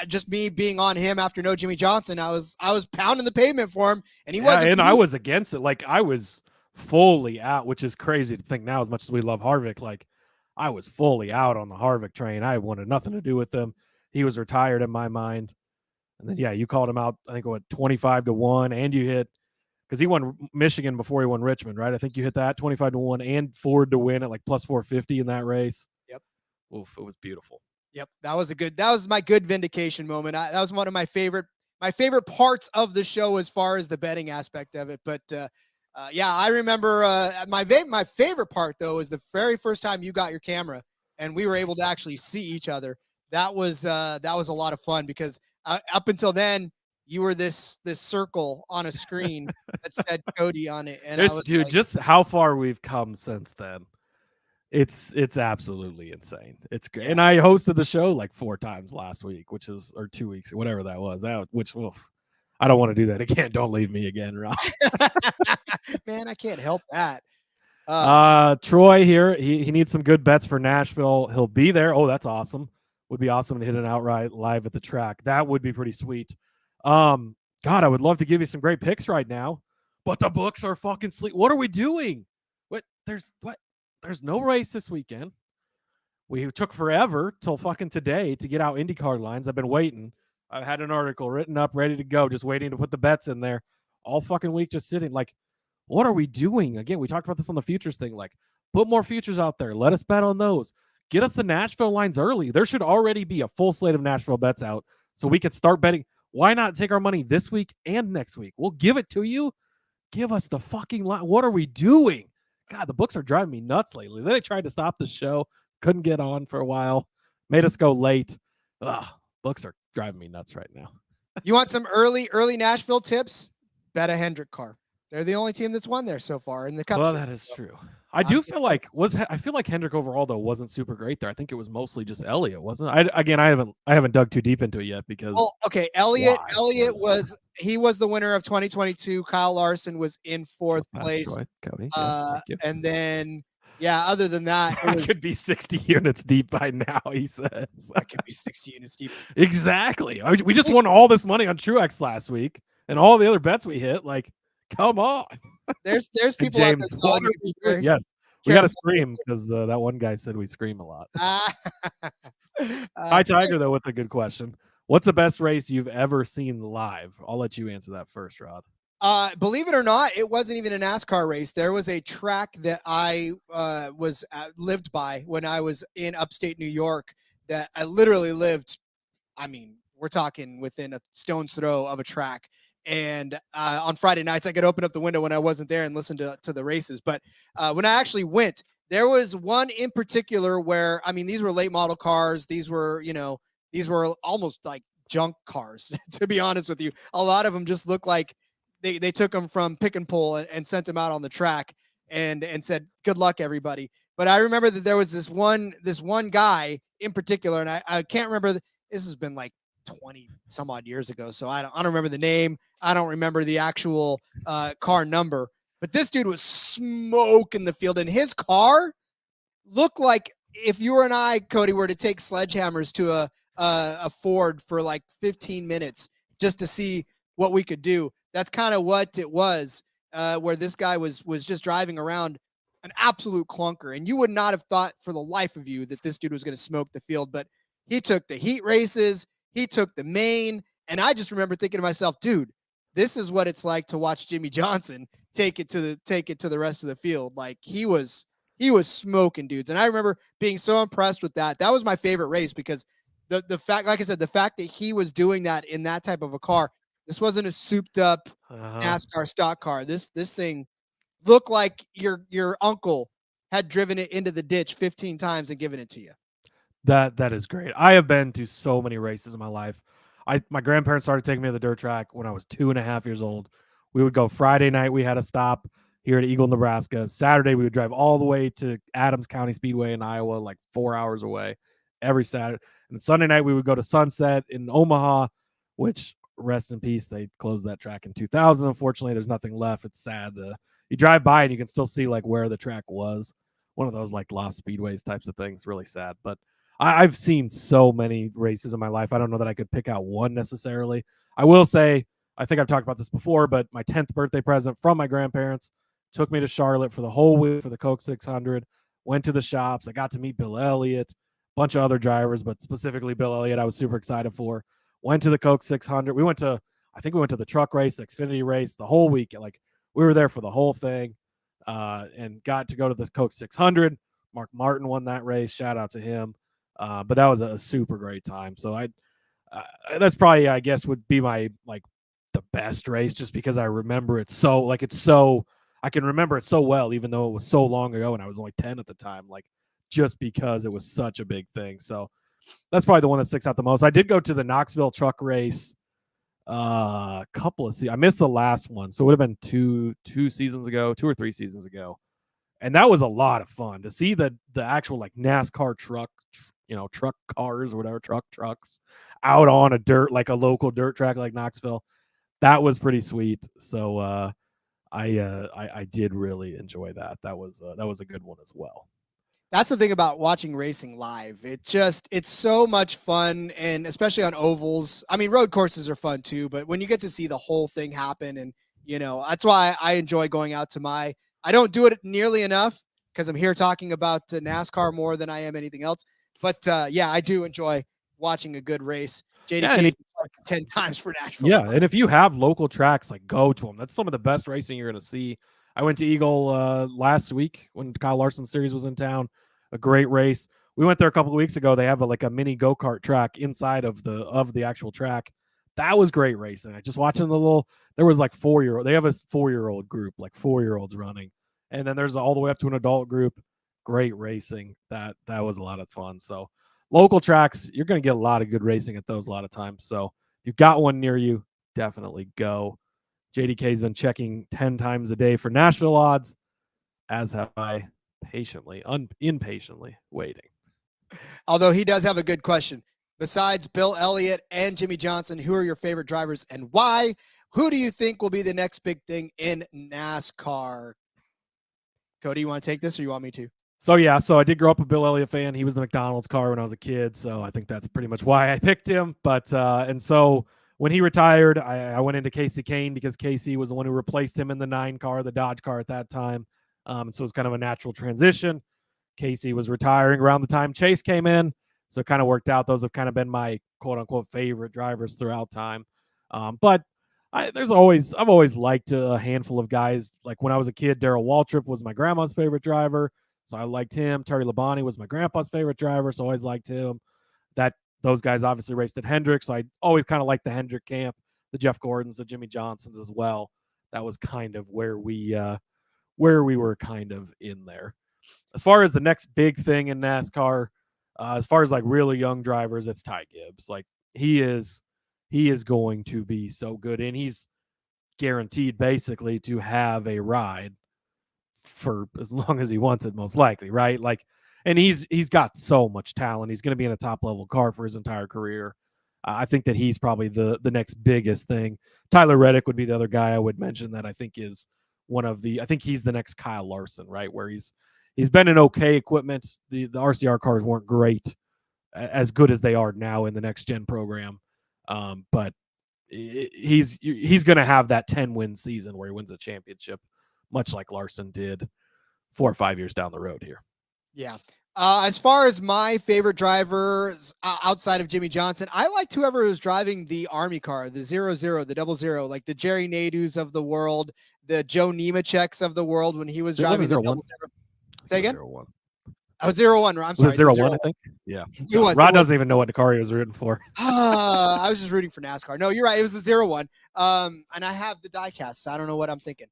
just me being on him after no Jimmy Johnson, I was pounding the pavement for him, and he wasn't. And I was against it. Like I was fully out, which is crazy to think now, as much as we love Harvick, like I was fully out on the Harvick train. I wanted nothing to do with him. He was retired in my mind. And then, you called him out, I think, 25-1, and you hit, because he won Michigan before he won Richmond, right? I think you hit that 25-1 and Ford to win at like plus 450 in that race. Yep. Oof, it was beautiful. Yep. That was my good vindication moment. That was one of my favorite parts of the show as far as the betting aspect of it. But I remember my favorite part though is the very first time you got your camera and we were able to actually see each other. That was a lot of fun because up until then, you were this circle on a screen that said Cody on it, and dude, just how far we've come since then. It's absolutely insane. It's great, and I hosted the show like 4 times last week, or 2 weeks, whatever that was. I don't want to do that again. Don't leave me again, Rob. Man, I can't help that. Troy here, he needs some good bets for Nashville. He'll be there. Oh, that's awesome. Would be awesome to hit an outright live at the track. That would be pretty sweet. God, I would love to give you some great picks right now, but the books are fucking sleep. What are we doing? There's no race this weekend. We took forever till fucking today to get out IndyCar lines. I've been waiting. I've had an article written up, ready to go, just waiting to put the bets in there all fucking week, just sitting. Like, what are we doing? Again, we talked about this on the futures thing. Like, put more futures out there. Let us bet on those. Get us the Nashville lines early. There should already be a full slate of Nashville bets out so we could start betting. Why not take our money this week and next week? We'll give it to you. Give us the fucking line. What are we doing? God, the books are driving me nuts lately. They tried to stop the show. Couldn't get on for a while. Made us go late. Ugh, books are driving me nuts right now. You want some early Nashville tips? Bet a Hendrick car. They're the only team that's won there so far in the Cup. Well, that is true. I feel like Hendrick overall though wasn't super great there. I think it was mostly just Elliott, wasn't it? I haven't dug too deep into it yet because. Well, okay, Elliott was the winner of 2022. Kyle Larson was in 4th place. Cody. And then other than that, it could be 60 units deep by now. He says that could be 60 units deep. Exactly. We just won all this money on Truex last week, and all the other bets we hit. Like, come on. There's people James, out there. Yes, we got to scream because that one guy said we scream a lot. Hi, Tiger, though, with a good question. What's the best race you've ever seen live? I'll let you answer that first, Rod. Believe it or not, it wasn't even a NASCAR race. There was a track that I lived by when I was in upstate New York that I literally lived. I mean, we're talking within a stone's throw of a track. And on Friday nights, I could open up the window when I wasn't there and listen to the races. But when I actually went, there was one in particular where, I mean, these were late model cars. These were almost like junk cars, to be honest with you. A lot of them just look like they took them from pick and pull and sent them out on the track and said, good luck, everybody. But I remember that there was this one guy in particular, and I can't remember. This has been like 20 some odd years ago. So I don't remember the name. I don't remember the actual car number, but this dude was smoking the field, and his car looked like if you and I, Cody, were to take sledgehammers to a Ford for like 15 minutes just to see what we could do. That's kind of what it was, where this guy was just driving around an absolute clunker. And you would not have thought for the life of you that this dude was going to smoke the field, but he took the heat races, he took the main, and I just remember thinking to myself, dude, this is what it's like to watch Jimmy Johnson take it to the rest of the field. Like he was smoking dudes. And I remember being so impressed with that. That was my favorite race because the fact, like I said, the fact that he was doing that in that type of a car, this wasn't a souped up NASCAR stock car. This thing looked like your uncle had driven it into the ditch 15 times and given it to you. That is great. I have been to so many races in my life. My grandparents started taking me to the dirt track when I was 2.5 years old. We would go Friday night. We had a stop here at Eagle, Nebraska. Saturday, we would drive all the way to Adams County Speedway in Iowa, like 4 hours away every Saturday. And Sunday night, we would go to Sunset in Omaha, which, rest in peace, they closed that track in 2000. Unfortunately, there's nothing left. It's sad. You drive by and you can still see like where the track was. One of those like lost speedways types of things. Really sad. But I've seen so many races in my life. I don't know that I could pick out one necessarily. I will say, I think I've talked about this before, but my 10th birthday present from my grandparents took me to Charlotte for the whole week for the Coke 600, went to the shops. I got to meet Bill Elliott, a bunch of other drivers, but specifically Bill Elliott I was super excited for. Went to the Coke 600. I think we went to the truck race, the Xfinity race, the whole week. Like we were there for the whole thing and got to go to the Coke 600. Mark Martin won that race. Shout out to him. But that was a super great time. So that's probably, I guess, would be my like the best race just because I remember it I can remember it so well, even though it was so long ago and I was only 10 at the time, like just because it was such a big thing. So that's probably the one that sticks out the most. I did go to the Knoxville truck race a couple of seasons. I missed the last one. So it would have been 2 or 3 seasons ago. And that was a lot of fun to see the actual like NASCAR truck cars or whatever, trucks out on a local dirt track like Knoxville. That was pretty sweet. So I did really enjoy that. That was a good one as well. That's the thing about watching racing live. It's so much fun, and especially on ovals. I mean, road courses are fun too, but when you get to see the whole thing happen, and that's why I enjoy going out to I don't do it nearly enough because I'm here talking about NASCAR more than I am anything else. But yeah, I do enjoy watching a good race. JDK 10 times for Nashville. Yeah, and if you have local tracks, like go to them. That's some of the best racing you're going to see. I went to Eagle last week when Kyle Larson Series was in town. A great race. We went there a couple of weeks ago. They have a mini go-kart track inside of the actual track. That was great racing. I just watching there was like 4-year-old. They have a 4-year-old group, like 4-year-olds running. And then there's all the way up to an adult group. Great racing. That was a lot of fun. So local tracks, you're going to get a lot of good racing at those a lot of times. So if you've got one near you, definitely go. JDK's been checking 10 times a day for Nashville odds, as have I, impatiently waiting. Although he does have a good question. Besides Bill Elliott and Jimmy Johnson, who are your favorite drivers and why? Who do you think will be the next big thing in NASCAR? Cody, you want to take this or you want me to? So I did grow up a Bill Elliott fan. He was the McDonald's car when I was a kid, so I think that's pretty much why I picked him. But and so when he retired, I went into Casey Kane because Casey was the one who replaced him in the 9 car, the Dodge car at that time. So it was kind of a natural transition. Casey was retiring around the time Chase came in, so it kind of worked out. Those have kind of been my quote-unquote favorite drivers throughout time. But I've always liked a handful of guys. Like when I was a kid, Darrell Waltrip was my grandma's favorite driver, so I liked him. Terry Labonte was my grandpa's favorite driver, so I always liked him. Those guys obviously raced at Hendrick, so I always kind of liked the Hendrick camp, the Jeff Gordons, the Jimmy Johnsons as well. That was kind of where we were kind of in there. As far as the next big thing in NASCAR, as far as like really young drivers, it's Ty Gibbs. Like he is going to be so good, and he's guaranteed basically to have a ride for as long as he wants it, most likely, right? Like, and he's got so much talent. He's going to be in a top level car for his entire career. I think that he's probably the next biggest thing. Tyler Reddick would be the other guy I would mention that I think is I think he's the next Kyle Larson, right? Where he's been in okay equipment. The RCR cars weren't great, as good as they are now in the next gen program. But he's going to have that 10-win season where he wins a championship, much like Larson did 4 or 5 years down the road here. Yeah. As far as my favorite drivers outside of Jimmy Johnson, I liked whoever was driving the Army car, the 00, the 00, like the Jerry Nadeau's of the world, the Joe Nemecheks of the world when he was driving the 00. Say again? 01. I was 01. I'm sorry. Was it 01, I think? Yeah. Rod doesn't even know what the car he was rooting for. I was just rooting for NASCAR. No, you're right. It was a 01. And I have the diecast, so I don't know what I'm thinking.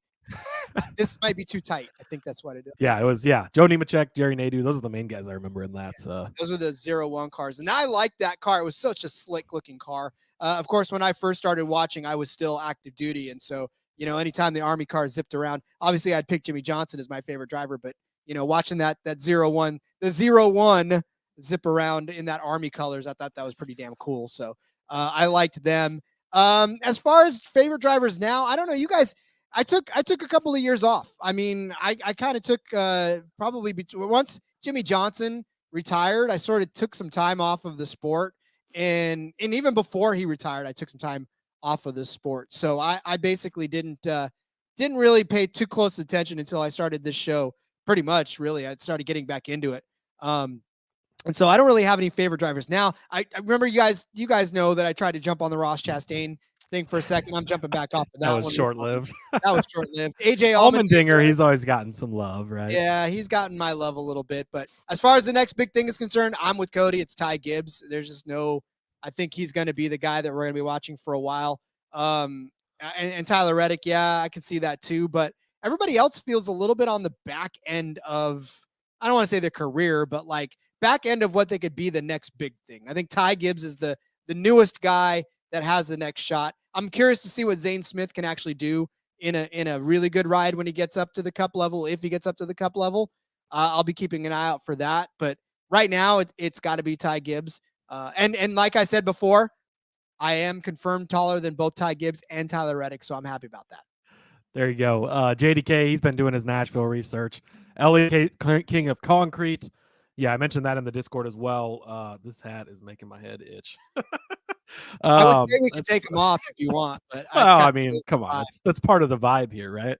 This might be too tight. I think that's what it is. Yeah, it was. Yeah, Joe Nemechek, Jerry Nadeau. Those are the main guys I remember in that. Yeah, those were the 01 cars, and I liked that car. It was such a slick-looking car. Of course, when I first started watching, I was still active duty, and so anytime the Army car zipped around, obviously I'd pick Jimmy Johnson as my favorite driver. But watching that 01, the 01 zip around in that Army colors, I thought that was pretty damn cool. So I liked them. As far as favorite drivers now, I don't know, you guys. I took a couple of years off. I mean, I kind of took probably once Jimmy Johnson retired, I sort of took some time off of the sport, and even before he retired, I took some time off of the sport. So I basically didn't really pay too close attention until I started this show. Pretty much, really, I started getting back into it. And so I don't really have any favorite drivers now. I remember you guys know that I tried to jump on the Ross Chastain thing for a second. I'm jumping back off of that. That was short-lived. That was short-lived. AJ Allmendinger, he's always gotten some love, right? Yeah, he's gotten my love a little bit. But as far as the next big thing is concerned, I'm with Cody. It's Ty Gibbs. There's just I think he's going to be the guy that we're going to be watching for a while. And Tyler Reddick, yeah, I can see that too. But everybody else feels a little bit on the back end of, I don't want to say their career, but like back end of what they could be the next big thing. I think Ty Gibbs is the newest guy that has the next shot. I'm curious to see what Zane Smith can actually do in a really good ride when he gets up to the cup level. If he gets up to the cup level, I'll be keeping an eye out for that. But right now, it's got to be Ty Gibbs. And like I said before, I am confirmed taller than both Ty Gibbs and Tyler Reddick, so I'm happy about that. There you go. JDK, he's been doing his Nashville research. Elliot King of Concrete. Yeah, I mentioned that in the Discord as well. This hat is making my head itch. I would say we can take them off if you want, but I mean, come on, that's part of the vibe here, right?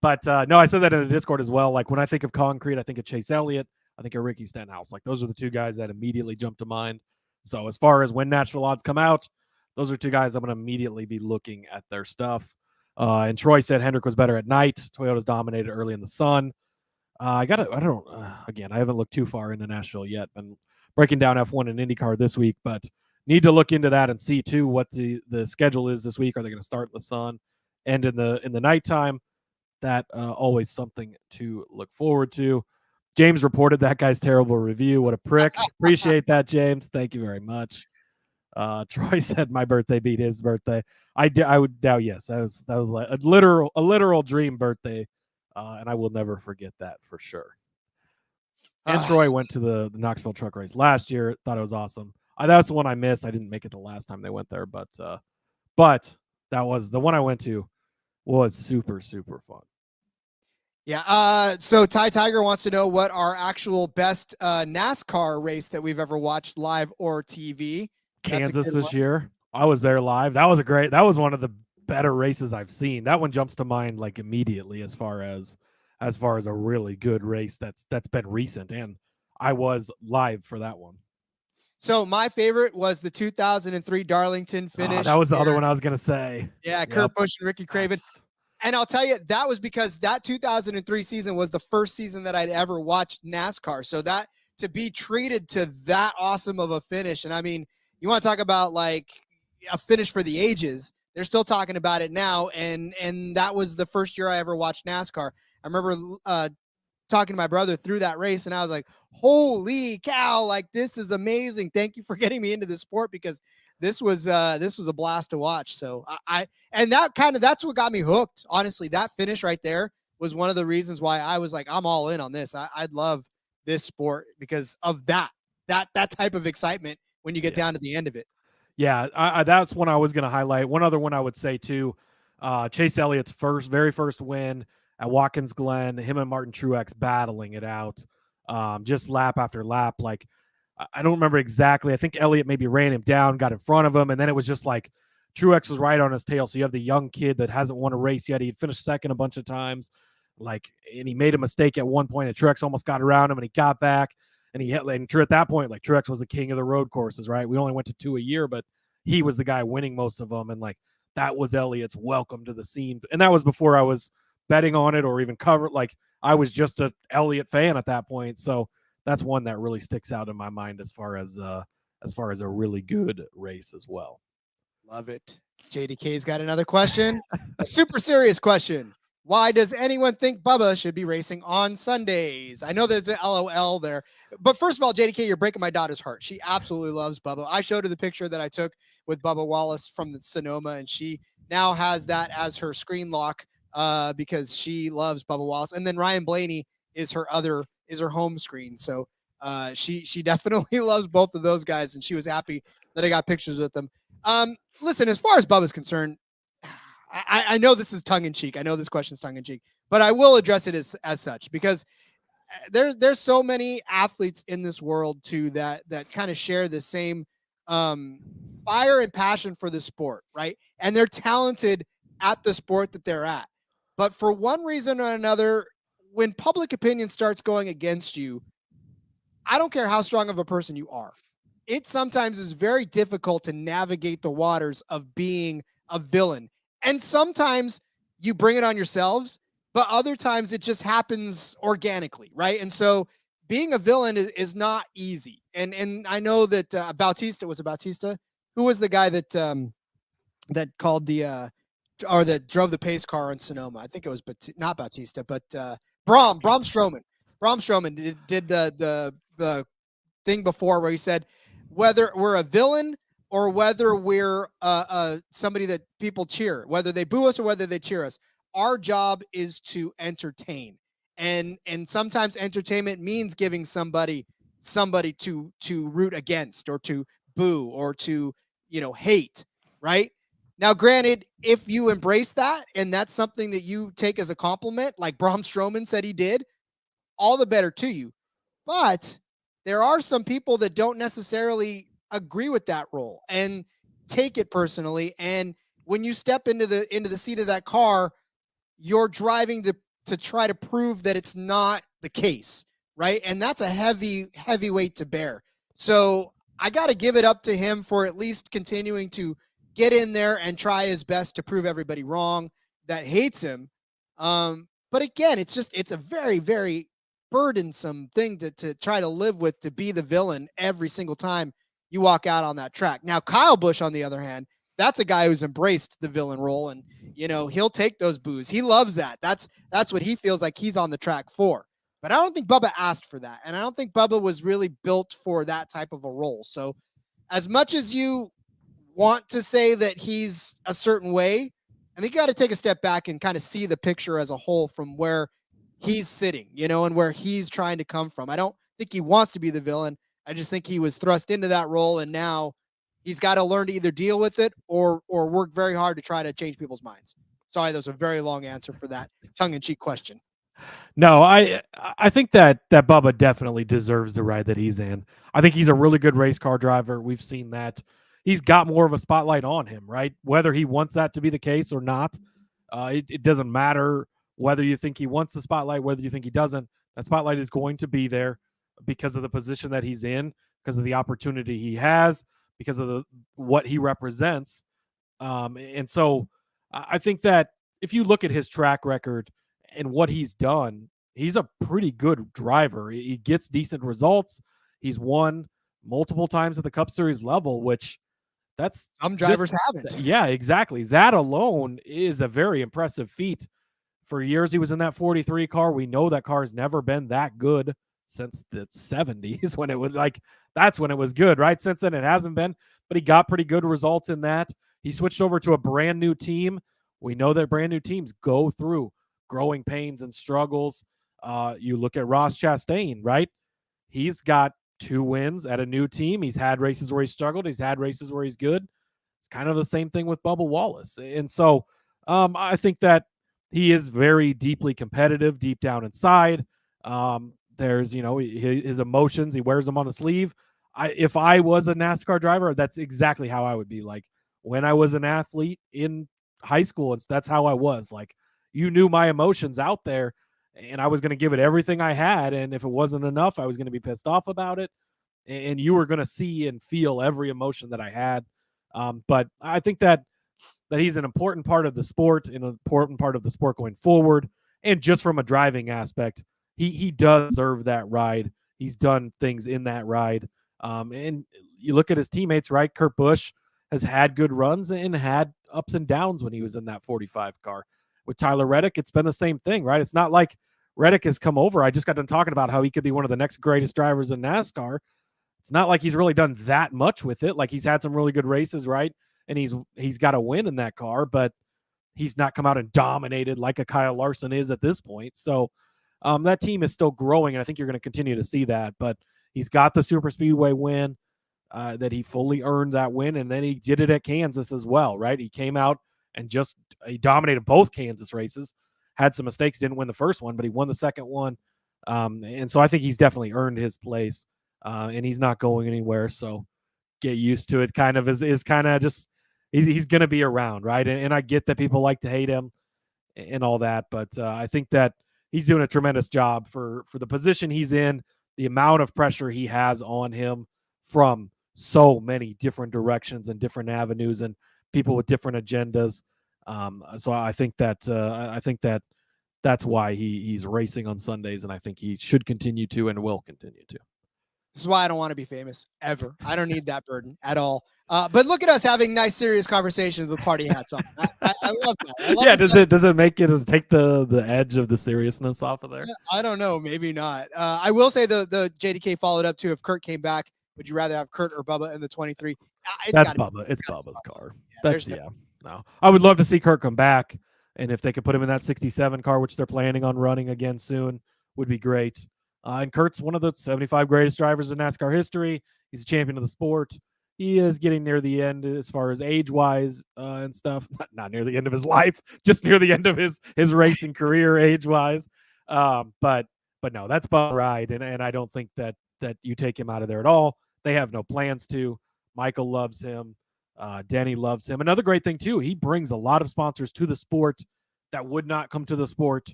But no, I said that in the Discord as well. Like when I think of Concrete, I think of Chase Elliott, I think of Ricky Stenhouse. Like those are the two guys that immediately jump to mind. So as far as when Nashville odds come out, those are two guys I'm going to immediately be looking at their stuff. And Troy said Hendrick was better at night. Toyota's dominated early in the sun. Again, I haven't looked too far into Nashville yet. Been breaking down F1 and IndyCar this week, but need to look into that and see too what the schedule is this week. Are they going to start in the sun, end in the nighttime? That always something to look forward to. James reported that guy's terrible review. What a prick. Appreciate that, James. Thank you very much. Troy said my birthday beat his birthday. I would doubt, yes. That was like a literal dream birthday. And I will never forget that for sure. And Troy went to the Knoxville truck race last year. Thought it was awesome. That's the one I missed. I didn't make it the last time they went there, but that was the one I went to. Was super, super fun. Yeah. So Ty Tiger wants to know what our actual best NASCAR race that we've ever watched live or TV. Kansas this year. I was there live. That was one of the better races I've seen. That one jumps to mind like immediately as far as a really good race that's been recent, and I was live for that one. So my favorite was the 2003 Darlington finish. That was the other one I was going to say. Yeah, Kurt Busch and Ricky Craven. Yes. And I'll tell you, that was because that 2003 season was the first season that I'd ever watched NASCAR. So that to be treated to that awesome of a finish. And I mean, you want to talk about like a finish for the ages. They're still talking about it now. And that was the first year I ever watched NASCAR. I remember talking to my brother through that race, and I was like, holy cow, like this is amazing. Thank you for getting me into this sport, because this was a blast to watch. So that's what got me hooked. Honestly, that finish right there was one of the reasons why I was like, I'm all in on this. I'd love this sport because of that type of excitement when you get down to the end of it. Yeah, that's one I was going to highlight. One other one I would say too, Chase Elliott's very first win at Watkins Glen, him and Martin Truex battling it out, just lap after lap. Like, I don't remember exactly. I think Elliott maybe ran him down, got in front of him, and then it was just like Truex was right on his tail. So you have the young kid that hasn't won a race yet. He had finished second a bunch of times, and he made a mistake at one point, and Truex almost got around him, and he got back, and at that point, like, Truex was the king of the road courses, right? We only went to 2 a year, but he was the guy winning most of them, and like that was Elliott's welcome to the scene. And that was before I was betting on it or even covered. Like, I was just a Elliott fan at that point. So that's one that really sticks out in my mind as far as a really good race as well. Love it. JDK's got another question. A super serious question. Why does anyone think Bubba should be racing on Sundays? I know there's an LOL there, but first of all, JDK, you're breaking my daughter's heart. She absolutely loves Bubba. I showed her the picture that I took with Bubba Wallace from the Sonoma, and she now has that as her screen lock because she loves Bubba Wallace. And then Ryan Blaney is her home screen. So she definitely loves both of those guys, and she was happy that I got pictures with them. Listen, as far as Bubba's concerned, I know this is tongue-in-cheek. I know this question is tongue-in-cheek, but I will address it as such, because there's so many athletes in this world too that kind of share the same fire and passion for the sport, right? And they're talented at the sport that they're at. But for one reason or another, when public opinion starts going against you, I don't care how strong of a person you are, it sometimes is very difficult to navigate the waters of being a villain. And sometimes you bring it on yourselves, but other times it just happens organically, right? And so being a villain is not easy. And I know that Bautista, who was the guy that called or that drove the pace car in Sonoma? I think it was not Bautista, but Braun Strowman. Braun Strowman did the thing before where he said, whether we're a villain or whether we're somebody that people cheer, whether they boo us or whether they cheer us, our job is to entertain. And sometimes entertainment means giving somebody to root against or to boo or to, hate, right? Now, granted, if you embrace that and that's something that you take as a compliment, like Braun Strowman said he did, all the better to you. But there are some people that don't necessarily agree with that role and take it personally. And when you step into the seat of that car, you're driving to try to prove that it's not the case, right? And that's a heavy weight to bear. So I got to give it up to him for at least continuing to get in there and try his best to prove everybody wrong that hates him. But again, it's a very, very burdensome thing to try to live with, to be the villain every single time you walk out on that track. Now, Kyle Busch, on the other hand, that's a guy who's embraced the villain role, and he'll take those boos. He loves that. That's what he feels like he's on the track for. But I don't think Bubba asked for that, and I don't think Bubba was really built for that type of a role. So as much as you want to say that he's a certain way, I think you got to take a step back and kind of see the picture as a whole from where he's sitting, and where he's trying to come from. I don't think he wants to be the villain. I just think he was thrust into that role, and now he's got to learn to either deal with it or work very hard to try to change people's minds. Sorry, that was a very long answer for that tongue-in-cheek question. No, I think that Bubba definitely deserves the ride that he's in. I think he's a really good race car driver. We've seen that. He's got more of a spotlight on him, right? Whether he wants that to be the case or not, it doesn't matter whether you think he wants the spotlight, whether you think he doesn't. That spotlight is going to be there because of the position that he's in. because of the opportunity he has, because of what he represents. And so I think that if you look at his track record and what he's done, he's a pretty good driver. He gets decent results. He's won multiple times at the Cup Series level, which that's some drivers haven't. Yeah, exactly. That alone is a very impressive feat. For years, he was in that 43 car. We know that car has never been that good since the 70s when it was like, that's when it was good, right? Since then, it hasn't been, but he got pretty good results in that. He switched over to a brand new team. We know that brand new teams go through growing pains and struggles. You look at Ross Chastain, right? He's got 2 wins at a new team. He's had races where he struggled. He's had races where he's good. It's kind of the same thing with Bubba Wallace. And so I think that he is very deeply competitive deep down inside. There's, his emotions. He wears them on his sleeve. If I was a NASCAR driver, that's exactly how I would be. Like when I was an athlete in high school, and that's how I was. Like, you knew my emotions out there, and I was going to give it everything I had. And if it wasn't enough, I was going to be pissed off about it. And you were going to see and feel every emotion that I had. But I think that he's an important part of the sport, and an important part of the sport going forward. And just from a driving aspect, he does deserve that ride. He's done things in that ride. And you look at his teammates, right? Kurt Busch has had good runs and had ups and downs when he was in that 45 car. With Tyler Reddick, it's been the same thing, right? It's not like Reddick has come over. I just got done talking about how he could be one of the next greatest drivers in NASCAR. It's not like he's really done that much with it. Like, he's had some really good races, right? And he's got a win in that car, but he's not come out and dominated like a Kyle Larson is at this point. So that team is still growing, and I think you're going to continue to see that. But he's got the Super Speedway win, that he fully earned that win, and then he did it at Kansas as well, right? He came out and he dominated both Kansas races, had some mistakes, didn't win the first one, but he won the second one. And so I think he's definitely earned his place, and he's not going anywhere. So get used to it. Kind of is kind of just, he's going to be around, right? And I get that people like to hate him and all that, but I think that he's doing a tremendous job for the position he's in, the amount of pressure he has on him from so many different directions and different avenues and people with different agendas. So I think that that's why he's racing on Sundays, and I think he should continue to and will continue to. This is why I don't want to be famous ever. I don't need that burden at all. But look at us having nice, serious conversations with party hats on. I love that. Does it take the edge of the seriousness off of there? I don't know. Maybe not. I will say the JDK followed up too. If Kurt came back, would you rather have Kurt or Bubba in the 23? That's Bubba. It's Bubba's car. No. I would love to see Kurt come back, and if they could put him in that 67 car, which they're planning on running again soon, would be great. And Kurt's one of the 75 greatest drivers in NASCAR history. He's a champion of the sport. He is getting near the end as far as age-wise and stuff. Not near the end of his life, just near the end of his racing career age-wise. But no, that's Bubba ride, and I don't think that you take him out of there at all. They have no plans to. Michael loves him. Denny loves him. Another great thing, too, he brings a lot of sponsors to the sport that would not come to the sport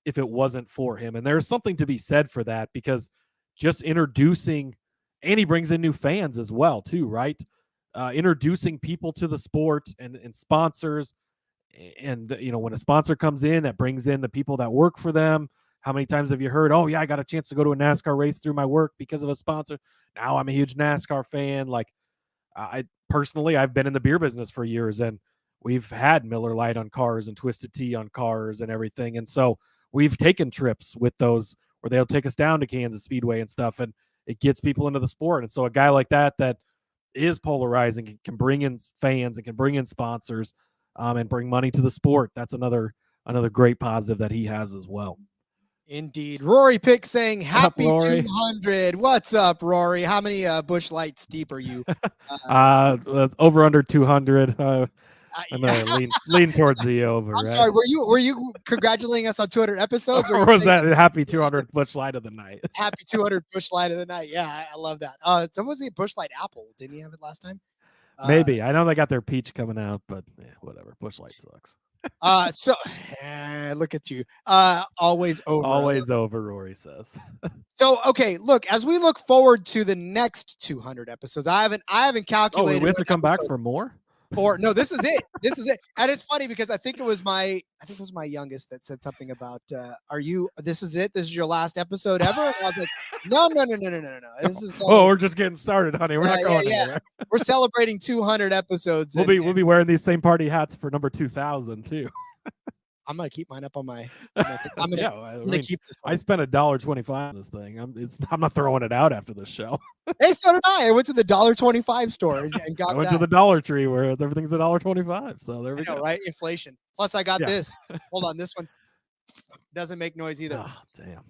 if it wasn't for him. And there's something to be said for that, because just introducing, and he brings in new fans as well, too, right? Introducing people to the sport and sponsors. And, when a sponsor comes in, that brings in the people that work for them. How many times have you heard, oh, yeah, I got a chance to go to a NASCAR race through my work because of a sponsor. Now I'm a huge NASCAR fan. Like, I've been in the beer business for years, and we've had Miller Lite on cars and Twisted Tea on cars and everything. And so we've taken trips with those where they'll take us down to Kansas Speedway and stuff, and it gets people into the sport. And so a guy like that is polarizing, can bring in fans and can bring in sponsors, and bring money to the sport. That's another great positive that he has as well. Indeed. Rory Pick saying happy 200. What's up, Rory? How many Busch Lights deep are you? Over under 200. I'm gonna lean towards the over. I'm sorry. Were you congratulating us on 200 episodes, or was that happy 200 Busch Light of the night? Happy 200 Busch Light of the night. Yeah, I love that. Someone was a Busch Light Apple. Didn't he have it last time? Maybe. I know they got their peach coming out, but whatever. Busch Light sucks. Look at you. Always over. Always over, Rory says. So, okay, look, as we look forward to the next 200 episodes, I haven't Oh, calculated. we have to come back episode for more? no, this is it. This is it. And it's funny because I think it was my youngest that said something about, this is it? This is your last episode ever? And I was like, no. This is we're just getting started, honey. We're not going anywhere. We're celebrating 200 episodes. We'll be wearing these same party hats for number 2000 too. I'm gonna keep mine up on my. I'm gonna keep this one. I spent $1.25 on this thing. I'm not throwing it out after this show. Hey, so did I. I went to the $1.25 store and got. I went to the Dollar Tree where everything's $1.25. So there we go. Right? Inflation. Plus, I got this. Hold on, this one doesn't make noise either. Oh, damn.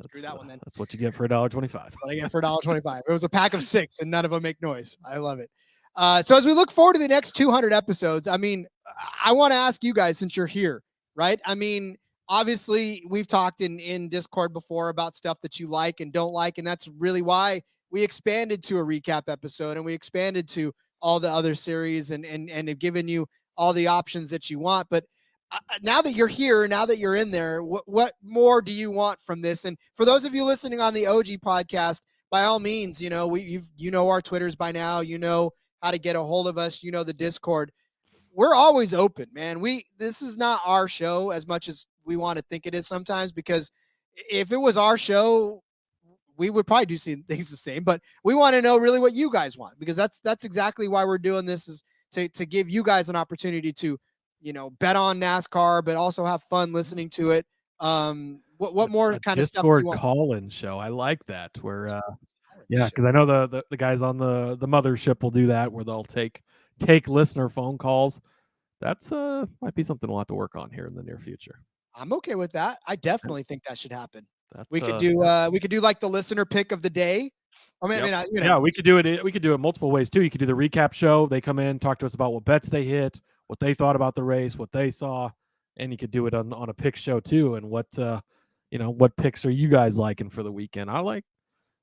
Screw that one then. That's what you get for $1.25. What I get for $1.25. It was a pack of 6, and none of them make noise. I love it. So as we look forward to the next 200 episodes, I mean, I want to ask you guys, since you're here, right? I mean, obviously, we've talked in Discord before about stuff that you like and don't like, and that's really why we expanded to a recap episode, and we expanded to all the other series and have given you all the options that you want. But now that you're here, now that you're in there, what more do you want from this? And for those of you listening on the OG podcast, by all means, you know our Twitters by now, you know how to get a hold of us, you know the Discord. We're always open, man. This is not our show as much as we want to think it is sometimes, because if it was our show, we would probably do things the same. But we want to know really what you guys want, because that's exactly why we're doing this, is to give you guys an opportunity to, bet on NASCAR, but also have fun listening to it. What more kind of stuff? Discord call-in show. I like that. Where because I know the guys on the mothership will do that, where they'll take listener phone calls. That's might be something we'll have to work on here in the near future. I'm okay with that. I definitely think that should happen. We could do like the listener pick of the day. I mean, yeah, we could do it. We could do it multiple ways too. You could do the recap show. They come in, talk to us about what bets they hit, what they thought about the race, what they saw, and you could do it on a pick show too. And what picks are you guys liking for the weekend?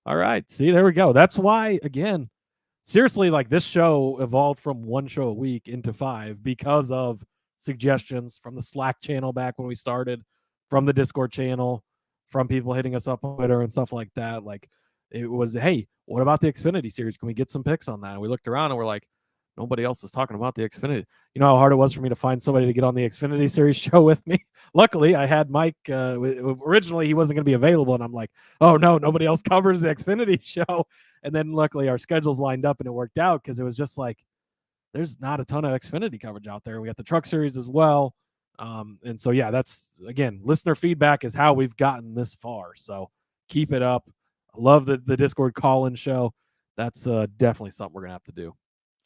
All right, see, there we go. That's why, again, seriously, like, this show evolved from one show a week into 5 because of suggestions from the Slack channel back when we started, from the Discord channel, from people hitting us up on Twitter and stuff like that. Like, it was, hey, what about the Xfinity Series? Can we get some picks on that? And we looked around and we're like, nobody else is talking about the Xfinity. You know how hard it was for me to find somebody to get on the Xfinity Series show with me? Luckily, I had Mike. Originally, he wasn't going to be available, and I'm like, oh, no, nobody else covers the Xfinity show. And then luckily, our schedules lined up, and it worked out, because it was just like, there's not a ton of Xfinity coverage out there. We got the Truck Series as well. And so, yeah, that's, again, listener feedback is how we've gotten this far. So keep it up. I love the Discord call-in show. That's definitely something we're going to have to do.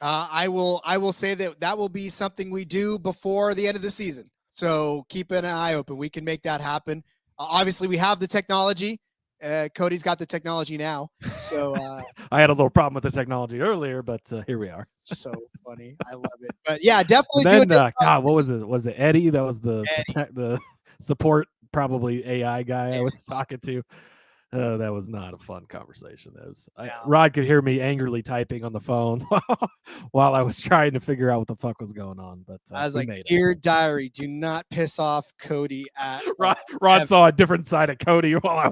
I will say that will be something we do before the end of the season. So keep an eye open. We can make that happen. Obviously, we have the technology. Cody's got the technology now. So I had a little problem with the technology earlier, but here we are. So funny. I love it. But yeah, definitely. Then, God, what was it? Was it Eddie? That was the support, probably AI guy I was talking to. That was not a fun conversation. Rod could hear me angrily typing on the phone while I was trying to figure out what the fuck was going on. But I was like, "Dear diary, do not piss off Cody." Rod saw a different side of Cody while I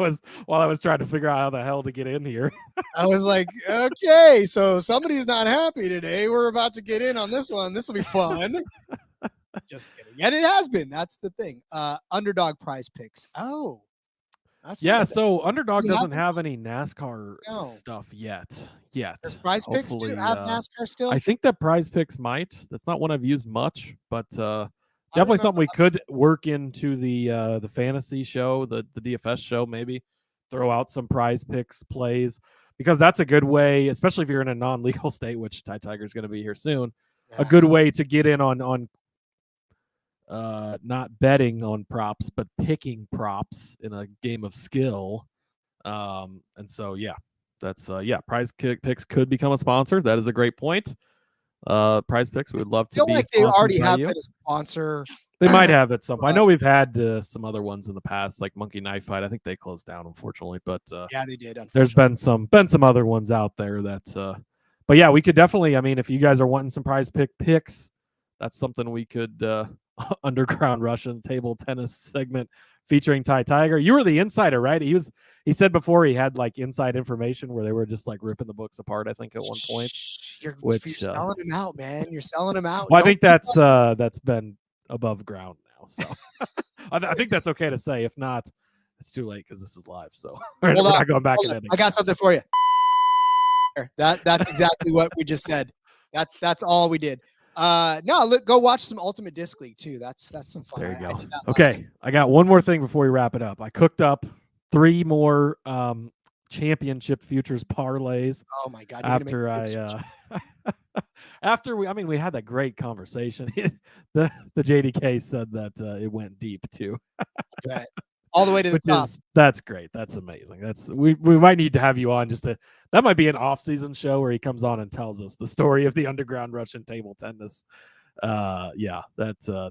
was trying to figure out how the hell to get in here. I was like, "Okay, so somebody's not happy today. We're about to get in on this one. This will be fun." Just kidding. And it has been. That's the thing. Underdog prize picks. Oh. So Underdog doesn't have any NASCAR stuff yet. Does Prize Picks have NASCAR still? I think that Prize Picks might. That's not one I've used much, but definitely something we could work into the fantasy show, the DFS show, maybe throw out some Prize Picks plays, because that's a good way, especially if you're in a non-legal state, which Ty Tiger's going to be here soon. A good way to get in on not betting on props, but picking props in a game of skill. And so, yeah, that's Prize Picks could become a sponsor. That is a great point. Prize Picks, we would love to feel be like they already have been a sponsor. They might have at some point. I know we've had some other ones in the past, like Monkey Knife Fight. I think they closed down, unfortunately, but yeah, they did. There's been some other ones out there that but yeah, we could definitely, I mean, if you guys are wanting some Prize Pick picks, that's something we could Underground Russian table tennis segment featuring Ty Tiger. You were the insider, right? He said before he had like inside information where they were just like ripping the books apart, I think at one point. You're Which selling him out, man. You're selling him out. well, I Don't think that's been above ground now. So I think that's okay to say. If not, it's too late because this is live. So we're not going back and editing. I got something for you. That's exactly what we just said. That's all we did. No, look, go watch some Ultimate Disc League too. That's some fun. There you go. I Okay, I got one more thing before we wrap it up. I cooked up 3 more championship futures parlays. Oh my god! After we had that great conversation. the JDK said that it went deep too. All the way to the top. That's great. That's amazing. We might need to have you on that might be an off-season show where he comes on and tells us the story of the underground Russian table tennis. That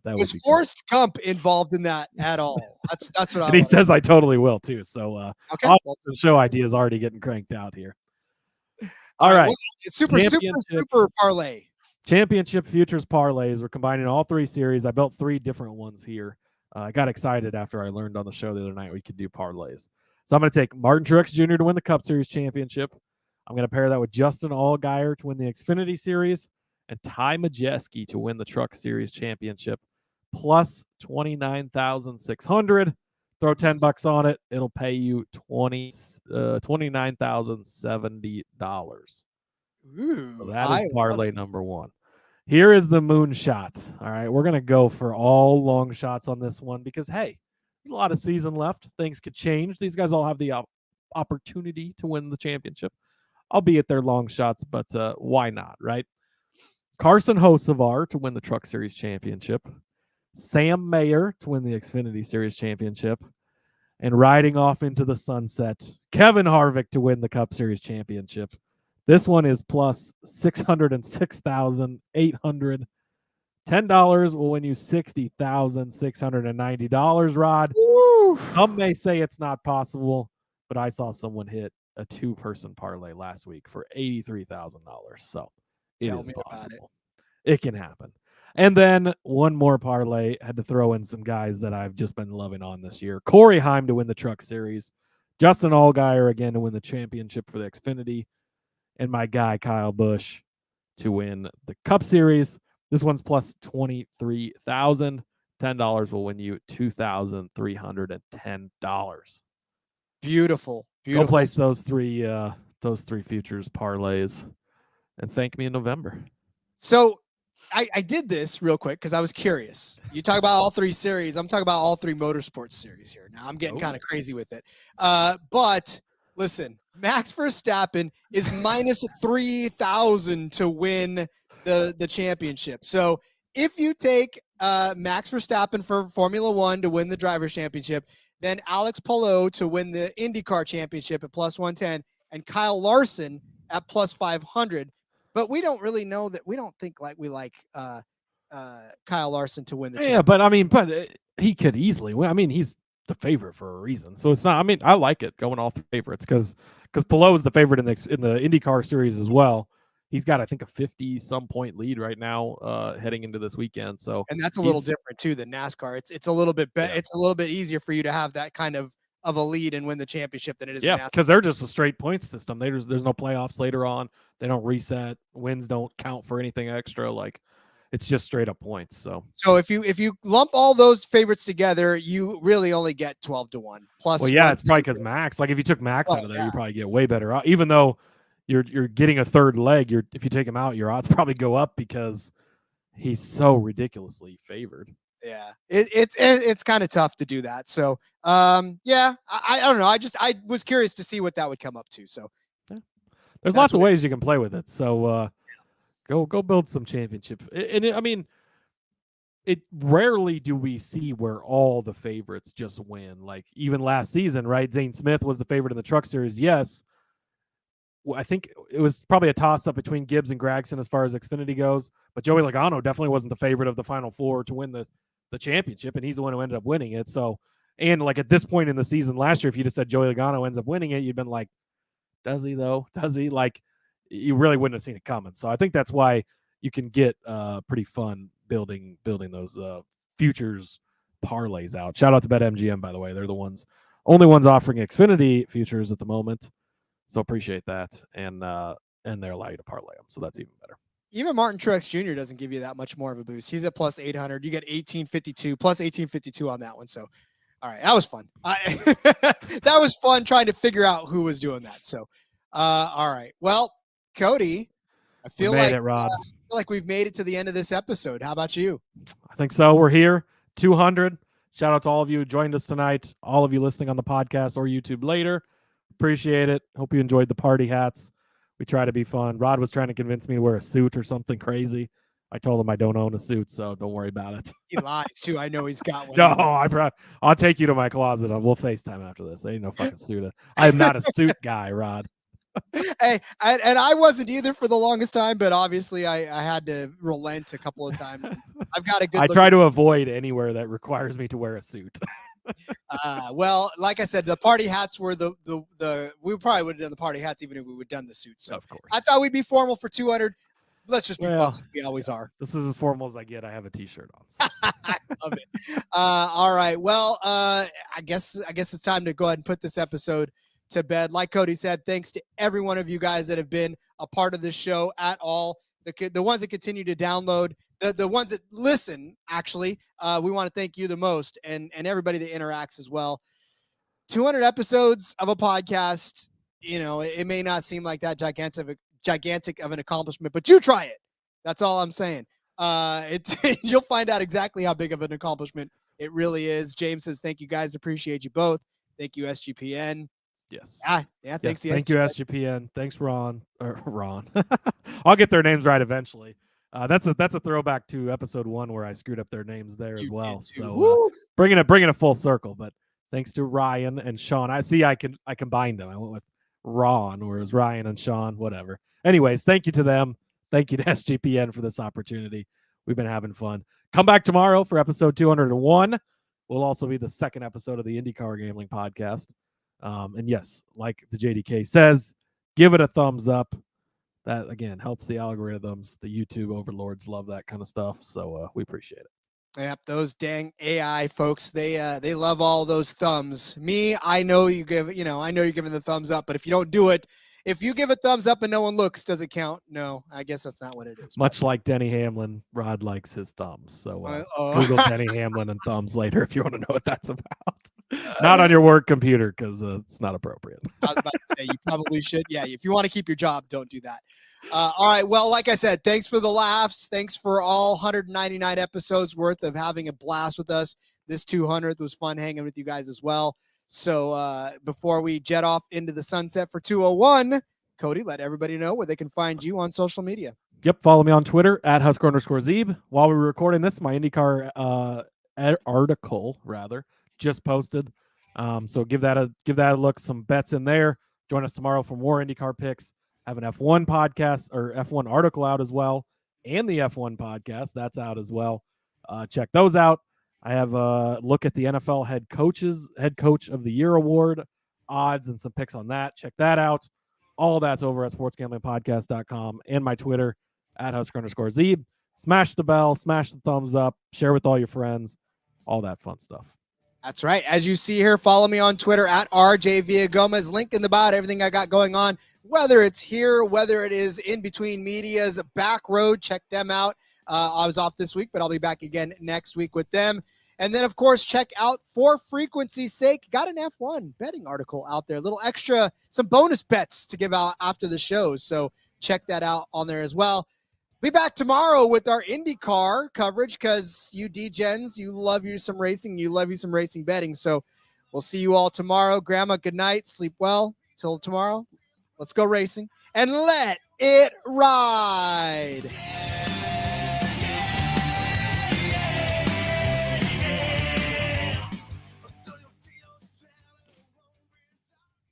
was Forrest Gump involved in that at all? That's what. And he says I totally will too. So okay, the show idea is already getting cranked out here. All right, well, it's super parlay. Championship futures parlays. We're combining all 3 series. I built 3 different ones here. I got excited after I learned on the show the other night we could do parlays. So I'm going to take Martin Truex Jr. to win the Cup Series championship. I'm going to pair that with Justin Allgaier to win the Xfinity Series and Ty Majeski to win the Truck Series championship, plus 29,600. Throw $10 on it. It'll pay you $29,070. So that is parlay number 1. Here is the moonshot. All right, we're going to go for all long shots on this one because, hey, there's a lot of season left. Things could change. These guys all have the opportunity to win the championship, albeit they're long shots, but why not, right? Carson Hocevar to win the Truck Series championship, Sam Mayer to win the Xfinity Series championship, and riding off into the sunset, Kevin Harvick to win the Cup Series championship. This one is plus 606,800. $10 will win you $60,690, Rod. Woo. Some may say it's not possible, but I saw someone hit a 2-person parlay last week for $83,000. So it is possible. It can happen. And then one more parlay. Had to throw in some guys that I've just been loving on this year. Corey Heim to win the Truck Series. Justin Allgaier again to win the championship for the Xfinity. And my guy, Kyle Busch, to win the Cup Series. This one's plus 23,000. $10 will win you $2,310. Beautiful. Go place those three futures parlays and thank me in November. So I did this real quick because I was curious. You talk about all 3 series. I'm talking about all 3 motorsports series here. Now I'm getting kind of crazy with it. But listen, Max Verstappen is minus 3,000 to win the championship. So if you take Max Verstappen for Formula One to win the Drivers' Championship, then Alex Palou to win the IndyCar Championship at plus 110, and Kyle Larson at plus 500. But we don't really know that. We don't think we like Kyle Larson to win the championship. Yeah, but he could easily win. I mean, he's the favorite for a reason. So it's not. I mean, I like it going all favorites because Palou is the favorite in the IndyCar Series as well. He's got, I think, a 50-some point lead right now, heading into this weekend. So, and that's a little different too than NASCAR. It's a little bit better. Yeah. It's a little bit easier for you to have that kind of a lead and win the championship than it is. Yeah, in NASCAR. Because they're just a straight point system. There's no playoffs later on. They don't reset. Wins don't count for anything extra. It's just straight up points. So if you lump all those favorites together, you really only get 12-1 plus. Well, yeah, it's probably because Max. If you took Max out of there, you probably get way better. Even though you're getting a third leg, if you take him out, your odds probably go up because he's so ridiculously favored. Yeah, it's kind of tough to do that. So I don't know. I was curious to see what that would come up to. So there's lots of ways you can play with it. So go build some championship. And it rarely do we see where all the favorites just win. Like even last season, right? Zane Smith was the favorite in the Truck Series. Yes. Well, I think it was probably a toss-up between Gibbs and Gragson as far as Xfinity goes, but Joey Logano definitely wasn't the favorite of the Final Four to win the championship, and he's the one who ended up winning it. So, and at this point in the season last year, if you just said Joey Logano ends up winning it, you'd been like, does he though? Does he? You really wouldn't have seen it coming. So I think that's why you can get pretty fun building those futures parlays out. Shout out to BetMGM, by the way. They're the only ones offering Xfinity futures at the moment. So appreciate that. And they allow you to parlay them. So that's even better. Even Martin Truex Jr. doesn't give you that much more of a boost. He's at plus 800. You get 1852 plus 1852 on that one. So, all right, that was fun. That was fun trying to figure out who was doing that. So, all right. Well, Cody, I feel like we've made it to the end of this episode. How about you? I think so. We're here. 200. Shout out to all of you who joined us tonight. All of you listening on the podcast or YouTube later. Appreciate it. Hope you enjoyed the party hats. We try to be fun. Rod was trying to convince me to wear a suit or something crazy. I told him I don't own a suit, so don't worry about it. He lies too. I know he's got one. No, I'll take you to my closet. We'll FaceTime after this. Ain't no fucking suit. I am not a suit guy, Rod. Hey, and I wasn't either for the longest time, but obviously I had to relent a couple of times. I've got a good. I try to avoid anywhere that requires me to wear a suit. Well, like I said, the party hats were we probably would have done the party hats even if we would have done the suits. So of course. I thought we'd be formal for 200. Let's just be fun. We always are. This is as formal as I get. I have a t-shirt on. So. I love it. All right. Well, I guess it's time to go ahead and put this episode to bed. Like Cody said, thanks to every one of you guys that have been a part of this show at all. The ones that continue to download, the ones that listen, actually, we want to thank you the most, and everybody that interacts as well. 200 episodes of a podcast, it may not seem like that gigantic of an accomplishment, but you try it. That's all I'm saying. You'll find out exactly how big of an accomplishment it really is. James says, thank you guys. Appreciate you both. Thank you, SGPN. Yes. Yeah. Thanks. Yes, thank you, SGPN. Thanks, Ron. I'll get their names right eventually. That's a throwback to episode 1 where I screwed up their names there as well. So bringing it full circle. But thanks to Ryan and Sean. I combined them. I went with Ron, whereas Ryan and Sean, whatever. Anyways, thank you to them. Thank you to SGPN for this opportunity. We've been having fun. Come back tomorrow for episode 201. Will also be the second episode of the IndyCar Gambling Podcast. And yes, like the JDK says, give it a thumbs up. That, again, helps the algorithms. The YouTube overlords love that kind of stuff. So we appreciate it. Yep, those dang AI folks, they love all those thumbs. Me, I know you're giving the thumbs up, but if you don't do it, if you give a thumbs up and no one looks, does it count? No, I guess that's not what it is. Much like Denny Hamlin, Rod likes his thumbs. So Google Denny Hamlin and thumbs later if you want to know what that's about. Not on your work computer because it's not appropriate. I was about to say, you probably should. Yeah, if you want to keep your job, don't do that. All right, well, like I said, thanks for the laughs. Thanks for all 199 episodes worth of having a blast with us. This 200th was fun hanging with you guys as well. So before we jet off into the sunset for 201, Cody, let everybody know where they can find you on social media. Yep, follow me on Twitter at Husker_Zeeb. While we were recording this, my IndyCar article just posted. So give that a look. Some bets in there. Join us tomorrow for more IndyCar picks. Have an F1 podcast or F1 article out as well, and the F1 podcast that's out as well. Check those out. I have a look at the NFL head coach of the year award odds and some picks on that. Check that out. All that's over at sportsgamblingpodcast.com and my Twitter at Husker_Zeeb. Smash the bell, smash the thumbs up, share with all your friends, all that fun stuff. That's right. As you see here, follow me on Twitter at RJ Villagomez. Link in the bio, everything I got going on, whether it's here, whether it is in between media's back road. Check them out. I was off this week, but I'll be back again next week with them. And then, of course, check out, for frequency's sake, got an F1 betting article out there. A little extra, some bonus bets to give out after the show. So check that out on there as well. Be back tomorrow with our IndyCar coverage because you D-Gens, you love you some racing, you love you some racing betting. So we'll see you all tomorrow. Grandma, good night. Sleep well. Till tomorrow, let's go racing and let it ride.